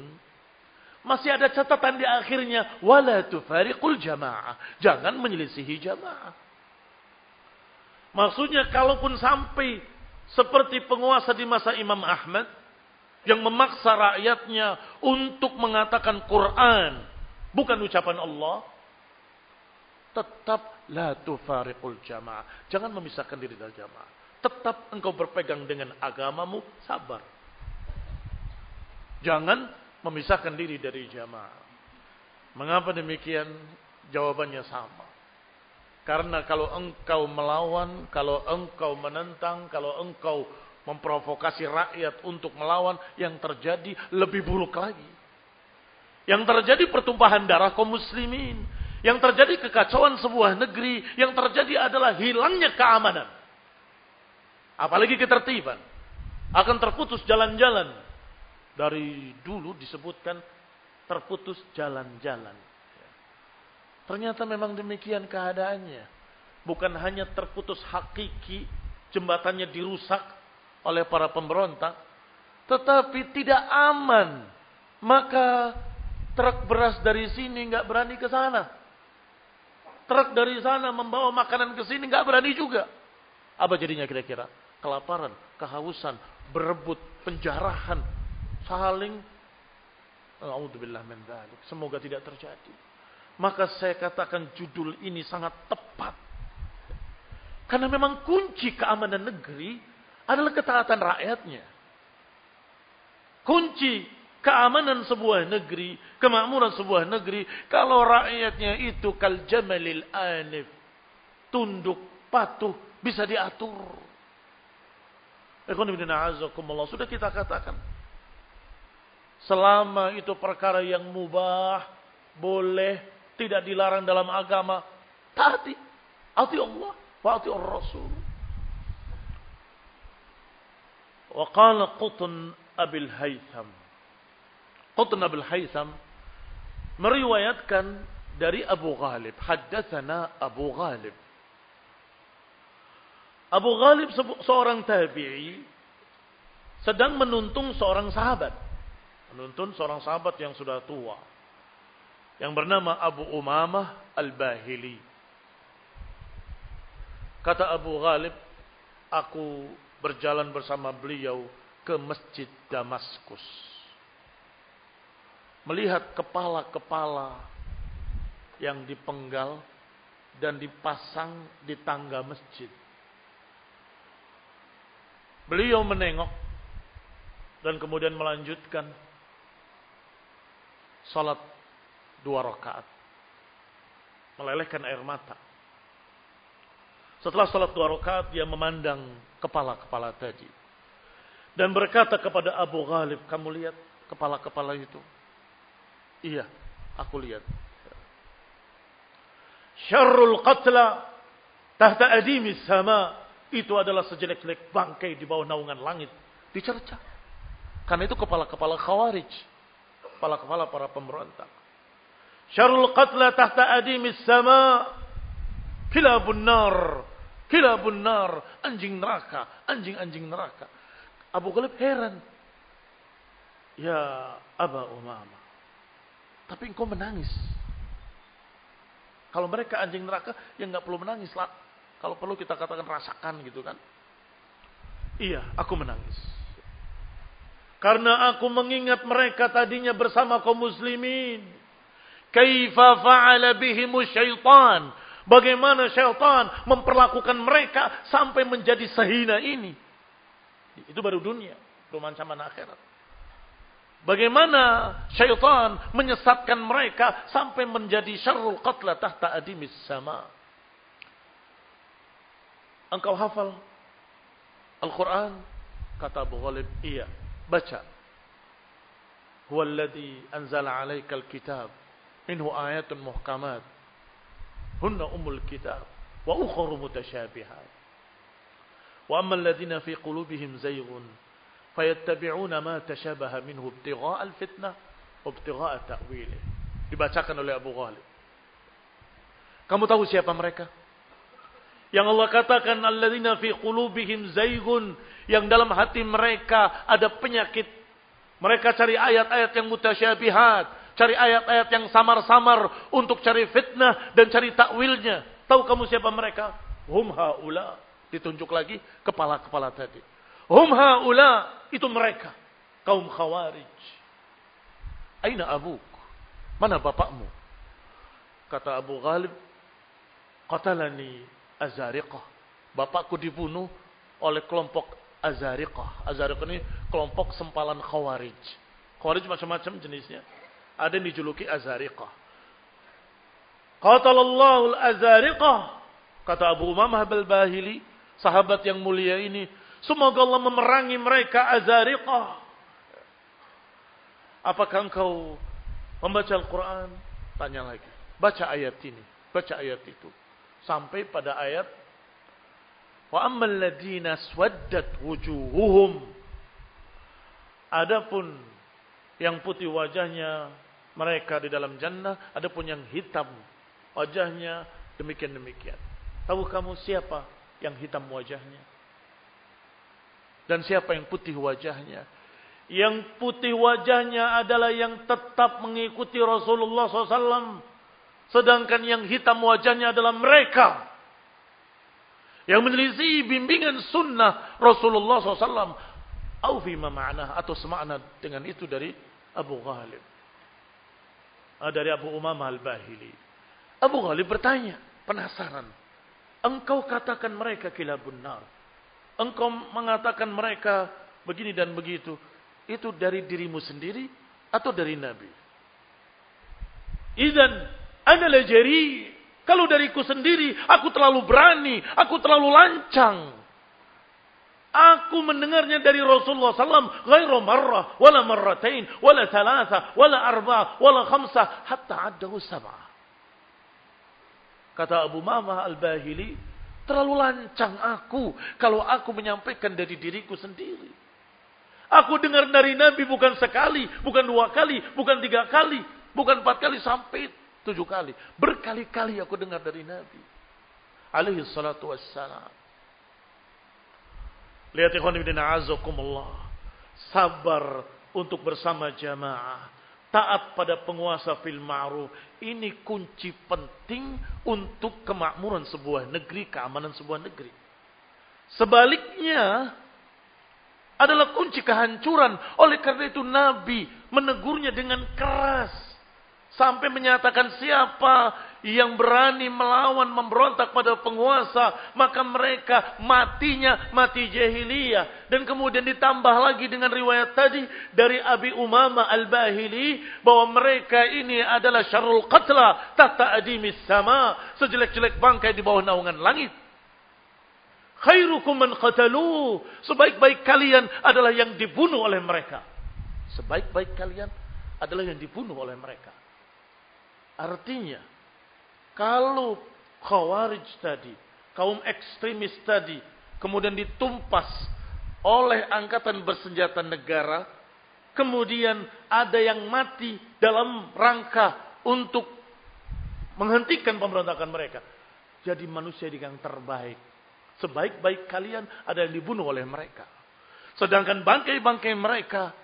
masih ada catatan di akhirnya, wala tufariqul jamaah. Jangan menyelisihi jamaah. Maksudnya, kalaupun sampai seperti penguasa di masa Imam Ahmad yang memaksa rakyatnya untuk mengatakan Quran bukan ucapan Allah, tetap la tufariqul jamaah. Jangan memisahkan diri dari jamaah. Tetap engkau berpegang dengan agamamu, sabar. Jangan memisahkan diri dari jamaah. Mengapa demikian? Jawabannya sama. Karena kalau engkau melawan, kalau engkau menentang, kalau engkau memprovokasi rakyat untuk melawan, yang terjadi lebih buruk lagi. Yang terjadi pertumpahan darah kaum muslimin. Yang terjadi kekacauan sebuah negeri. Yang terjadi adalah hilangnya keamanan. Apalagi ketertiban. Akan terputus jalan-jalan. Dari dulu disebutkan terputus jalan-jalan. Ternyata memang demikian keadaannya. Bukan hanya terputus hakiki, jembatannya dirusak oleh para pemberontak, tetapi tidak aman. Maka truk beras dari sini nggak berani ke sana. Truk dari sana membawa makanan ke sini nggak berani juga. Apa jadinya kira-kira? Kelaparan, kehausan, berebut, penjarahan, saling, a'udzubillah min dzalik. Semoga tidak terjadi. Maka saya katakan judul ini sangat tepat. Karena memang kunci keamanan negeri adalah ketaatan rakyatnya. Kunci keamanan sebuah negeri, kemakmuran sebuah negeri, kalau rakyatnya itu kal jamalil anif, tunduk, patuh, bisa diatur. Ikhwan fillah a'azakumullah, sudah kita katakan. Selama itu perkara yang mubah, boleh, tidak dilarang dalam agama, taati. Ati Allah, wa ati ar-Rasul. Wa qala Qutn Abil Haytham. Qutn Abil Haytham meriwayatkan dari Abu Ghalib. Haddatsana Abu Ghalib. Abu Ghalib seorang tabi'i sedang menuntun seorang sahabat. Menuntun seorang sahabat yang sudah tua, yang bernama Abu Umamah Al-Bahili. Kata Abu Ghalib, aku berjalan bersama beliau ke Masjid Damaskus, melihat kepala-kepala yang dipenggal dan dipasang di tangga masjid. Beliau menengok dan kemudian melanjutkan salat 2 rakaat. Melelehkan air mata. Setelah salat 2 rakaat, dia memandang kepala-kepala tadi. Dan berkata kepada Abu Ghalib, kamu lihat kepala-kepala itu? Iya, aku lihat. Syarrul qatla tahta adimis sama. Itu adalah sejelek-jelek bangkai di bawah naungan langit. Dicerca. Karena itu kepala-kepala khawarij. Kepala-kepala para pemberontak. Syarrul qatla tahta adimis sama. Kilabun nar. Kilabun nar. Anjing neraka. Anjing-anjing neraka. Abu Ghalib heran. Ya Aba Umamah. Tapi engkau menangis. Kalau mereka anjing neraka, ya nggak perlu menangis lah. Kalau perlu kita katakan rasakan gitu kan. Iya, aku menangis. Karena aku mengingat mereka tadinya bersama kaum muslimin. Kaifa fa'ala bihimus syaitan. Bagaimana syaitan memperlakukan mereka sampai menjadi sehina ini. Itu baru dunia, belum ancaman akhirat. Bagaimana syaitan menyesatkan mereka sampai menjadi syarrul qatla tahta adimis sama. Engkau hafal Al-Quran? Kata Abu Ghalib, iya. Baca. Huwallazi anzala 'alaikal kitab minhu ayatun muhkamat hunna ummul kitab wa ukhra mutasyabihat. Wa ammal ladzina fi qulubihim zayghun fayattabi'una ma tashabaha minhu ibtigha'al fitnah wa ibtigha'a ta'wilih. Dibacakan oleh Abu Ghalib. Kamu tahu siapa mereka? Yang Allah katakan alladzina fi qulubihim zayghun, yang dalam hati mereka ada penyakit. Mereka cari ayat-ayat yang mutasyabihat, cari ayat-ayat yang samar-samar untuk cari fitnah dan cari takwilnya. Tahu kamu siapa mereka? Hum haula. Ditunjuk lagi kepala-kepala tadi. Hum haula, itu mereka, kaum khawarij. Aina abuk? Mana bapakmu? Kata Abu Ghalib, qatalani Azariqah. Bapakku dibunuh oleh kelompok Azariqah. Azariqah ini kelompok sempalan khawarij. Khawarij macam-macam jenisnya. Ada yang dijuluki Azariqah. Qatalallahu al-Azariqah. Kata Abu Umamah al-Bahili, sahabat yang mulia ini, semoga Allah memerangi mereka Azariqah. Apakah engkau membaca Al-Quran? Tanya lagi. Baca ayat ini, baca ayat itu. Sampai pada ayat wa ammal ladzina swaddat wujuhuhum. Adapun yang putih wajahnya mereka di dalam jannah, adapun yang hitam wajahnya demikian-demikian. Tahu kamu siapa yang hitam wajahnya? Dan siapa yang putih wajahnya? Yang putih wajahnya adalah yang tetap mengikuti Rasulullah SAW. Sedangkan yang hitam wajahnya adalah mereka yang menyelisih bimbingan sunnah Rasulullah SAW. Au fima ma'nah, atau semakna dengan itu dari Abu Ghalib. Dari Abu Umamah al-Bahili. Abu Ghalib bertanya, penasaran. Engkau katakan mereka kilabun nar. Engkau mengatakan mereka begini dan begitu. Itu dari dirimu sendiri atau dari Nabi? Idzan adalah jari. Kalau dariku sendiri, aku terlalu berani, aku terlalu lancang. Aku mendengarnya dari Rasulullah SAW, ghairu marrah, wala marratain, wala thalatha, wala arba, wala khamsah, hatta addahu sab'ah. Kata Abu Umamah al-Bahili, terlalu lancang aku kalau aku menyampaikan dari diriku sendiri. Aku dengar dari Nabi bukan sekali, bukan 2 kali, bukan 3 kali, bukan 4 kali, sampai 7 kali. Berkali-kali aku dengar dari Nabi alaihi salatu wassalam. Lihat ikhwan fillah azakumullah. Sabar untuk bersama jamaah. Taat pada penguasa fil ma'ruf. Ini kunci penting untuk kemakmuran sebuah negeri, keamanan sebuah negeri. Sebaliknya adalah kunci kehancuran. Oleh karena itu Nabi menegurnya dengan keras. Sampai menyatakan siapa yang berani melawan, memberontak pada penguasa, maka mereka matinya mati jahiliyah. Dan kemudian ditambah lagi dengan riwayat tadi dari Abi Umamah al-Bahili, bahwa mereka ini adalah syarrul qatla tahta adimis sama, sejelek-jelek bangkai di bawah naungan langit. Khairukum man qataluh. Sebaik-baik kalian adalah yang dibunuh oleh mereka. Sebaik-baik kalian adalah yang dibunuh oleh mereka. Artinya, kalau Khawarij tadi, kaum ekstremis tadi, kemudian ditumpas oleh angkatan bersenjata negara, kemudian ada yang mati dalam rangka untuk menghentikan pemberontakan mereka. Jadi manusia yang terbaik. Sebaik-baik kalian ada yang dibunuh oleh mereka. Sedangkan bangkai-bangkai mereka,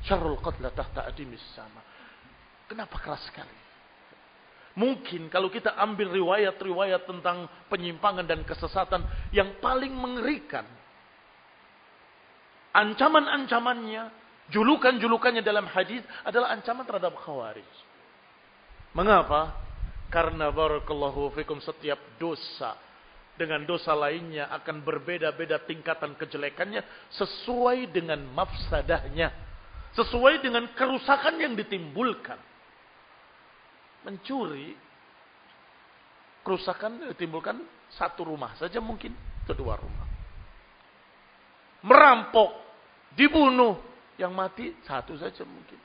syarrul qatla tahta adimis sama. Kenapa keras sekali? Mungkin kalau kita ambil riwayat-riwayat tentang penyimpangan dan kesesatan yang paling mengerikan, ancaman-ancamannya, julukan-julukannya dalam hadis adalah ancaman terhadap Khawarij. Mengapa? Karena barakallahu fikum setiap dosa dengan dosa lainnya akan berbeda-beda tingkatan kejelekannya sesuai dengan mafsadahnya, sesuai dengan kerusakan yang ditimbulkan. Mencuri, kerusakan ditimbulkan satu rumah saja mungkin, kedua rumah. Merampok, dibunuh, yang mati satu saja mungkin.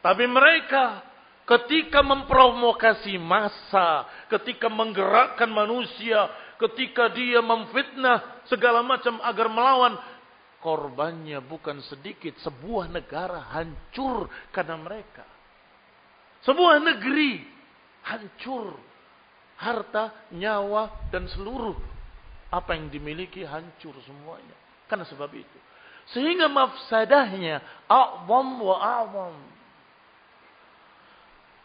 Tapi mereka ketika memprovokasi massa, ketika menggerakkan manusia, ketika dia memfitnah segala macam agar melawan, korbannya bukan sedikit. Sebuah negara hancur karena mereka. Sebuah negeri hancur. Harta, nyawa, dan seluruh apa yang dimiliki hancur semuanya. Karena sebab itu. Sehingga mafsadahnya a'zam wa a'zam.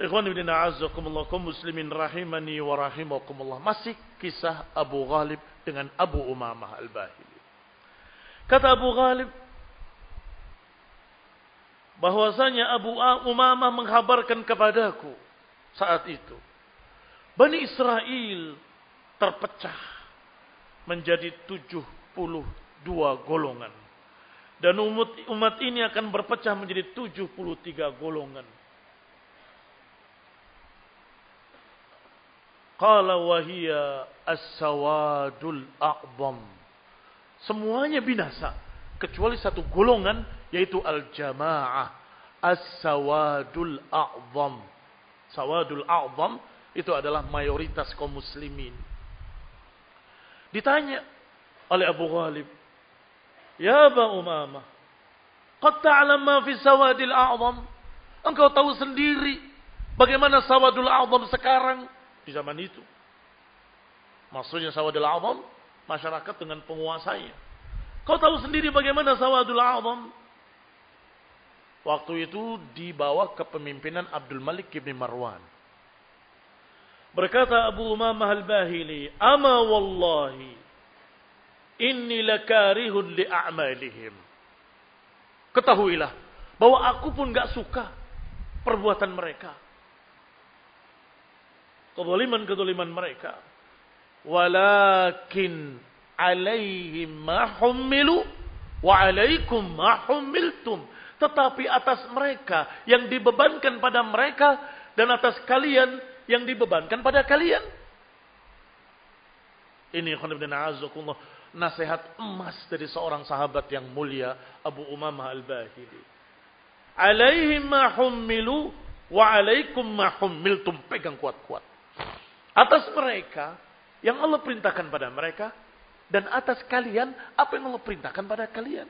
Ikhwan ibn a'azzakumullah kaum muslimin rahimani wa rahimakumullah. Masih kisah Abu Ghalib dengan Abu Umamah al-Bahili. Kata Abu Ghalib, bahwasanya Abu Umamah menghabarkan kepadaku saat itu, Bani Israel terpecah menjadi 72 golongan. Dan umat ini akan berpecah menjadi 73 golongan. Qala wahiya as-sawadul a'zam. Semuanya binasa kecuali satu golongan, yaitu al-jamaah, as-sawadul a'zam. Sawadul a'zam itu adalah mayoritas kaum muslimin. Ditanya oleh Abu Ghalib, "Ya Aba Umamah, qad ta'lam ma fi sawadil a'zam?" Engkau tahu sendiri bagaimana sawadul a'zam sekarang di zaman itu. Maksudnya sawadul a'zam, masyarakat dengan penguasanya. Kau tahu sendiri bagaimana sawadul a'zam? Waktu itu dibawa kepemimpinan Abdul Malik bin Marwan. Berkata Abu Umamah al-Bahili, "Ama wallahi, inni lakarihun li'a'malihim." Ketahuilah bahwa aku pun gak suka perbuatan mereka. Kezaliman mereka. Walakin alaihim ma hummilu wa alaikum ma hummiltum. Tetapi atas mereka yang dibebankan pada mereka, dan atas kalian yang dibebankan pada kalian. Ini nasihat emas dari seorang sahabat yang mulia, Abu Umamah al-Bahili. Alaihim ma hummilu wa alaikum ma hummiltum. Pegang kuat-kuat. Atas mereka yang Allah perintahkan pada mereka, dan atas kalian apa yang Allah perintahkan pada kalian.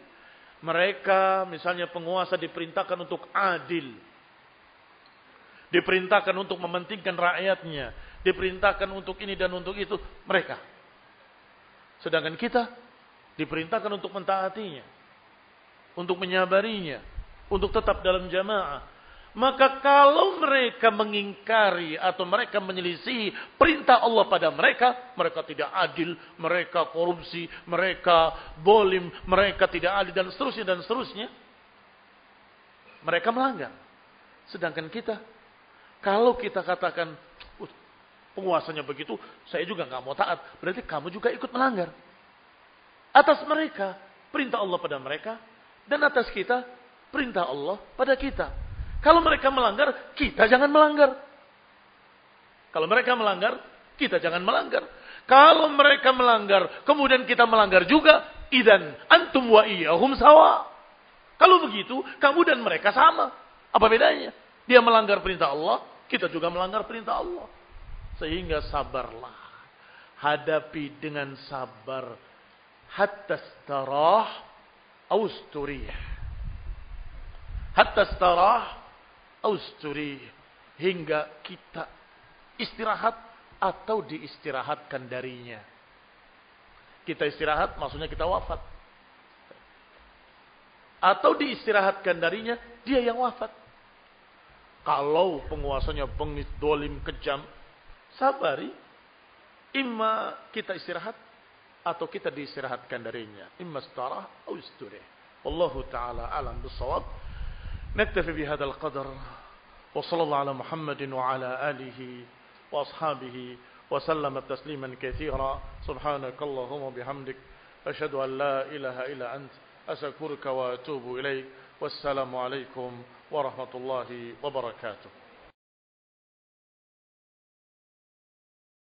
Mereka misalnya penguasa diperintahkan untuk adil, diperintahkan untuk mementingkan rakyatnya, diperintahkan untuk ini dan untuk itu, mereka. Sedangkan kita diperintahkan untuk mentaatinya, untuk menyabarinya, untuk tetap dalam jamaah. Maka kalau mereka mengingkari atau mereka menyelisihi perintah Allah pada mereka, mereka tidak adil, mereka korupsi, mereka bolim, mereka tidak adil, dan seterusnya, mereka melanggar. Sedangkan kita, kalau kita katakan penguasanya begitu, saya juga nggak mau taat, berarti kamu juga ikut melanggar. Atas mereka perintah Allah pada mereka, dan atas kita perintah Allah pada kita. Kalau mereka melanggar, kita jangan melanggar. Kalau mereka melanggar, kita jangan melanggar. Kalau mereka melanggar, kemudian kita melanggar juga, idzan antum wa iyyahum sawa. Kalau begitu, kamu dan mereka sama. Apa bedanya? Dia melanggar perintah Allah, kita juga melanggar perintah Allah. Sehingga sabarlah. Hadapi dengan sabar. Hatta starah austurih. Hatta starah austurih. Hingga kita istirahat atau diistirahatkan darinya. Kita istirahat maksudnya kita wafat. Atau diistirahatkan darinya, dia yang wafat. Kalau penguasanya bengis, dolim, kejam, sabari. Imma kita istirahat atau kita diistirahatkan darinya. Imma starah atau isturih. Wallahu ta'ala alam bisawab. Naktafi bihadal qadar. Wa sallallahu ala Muhammadin wa ala alihi wa ashabihi wa sallama tasliman kathira. Subhanakallahumma bihamdik. Ashhadu an la ilaha illa ant. أستغفرك وأتوب إليك والسلام عليكم ورحمة الله وبركاته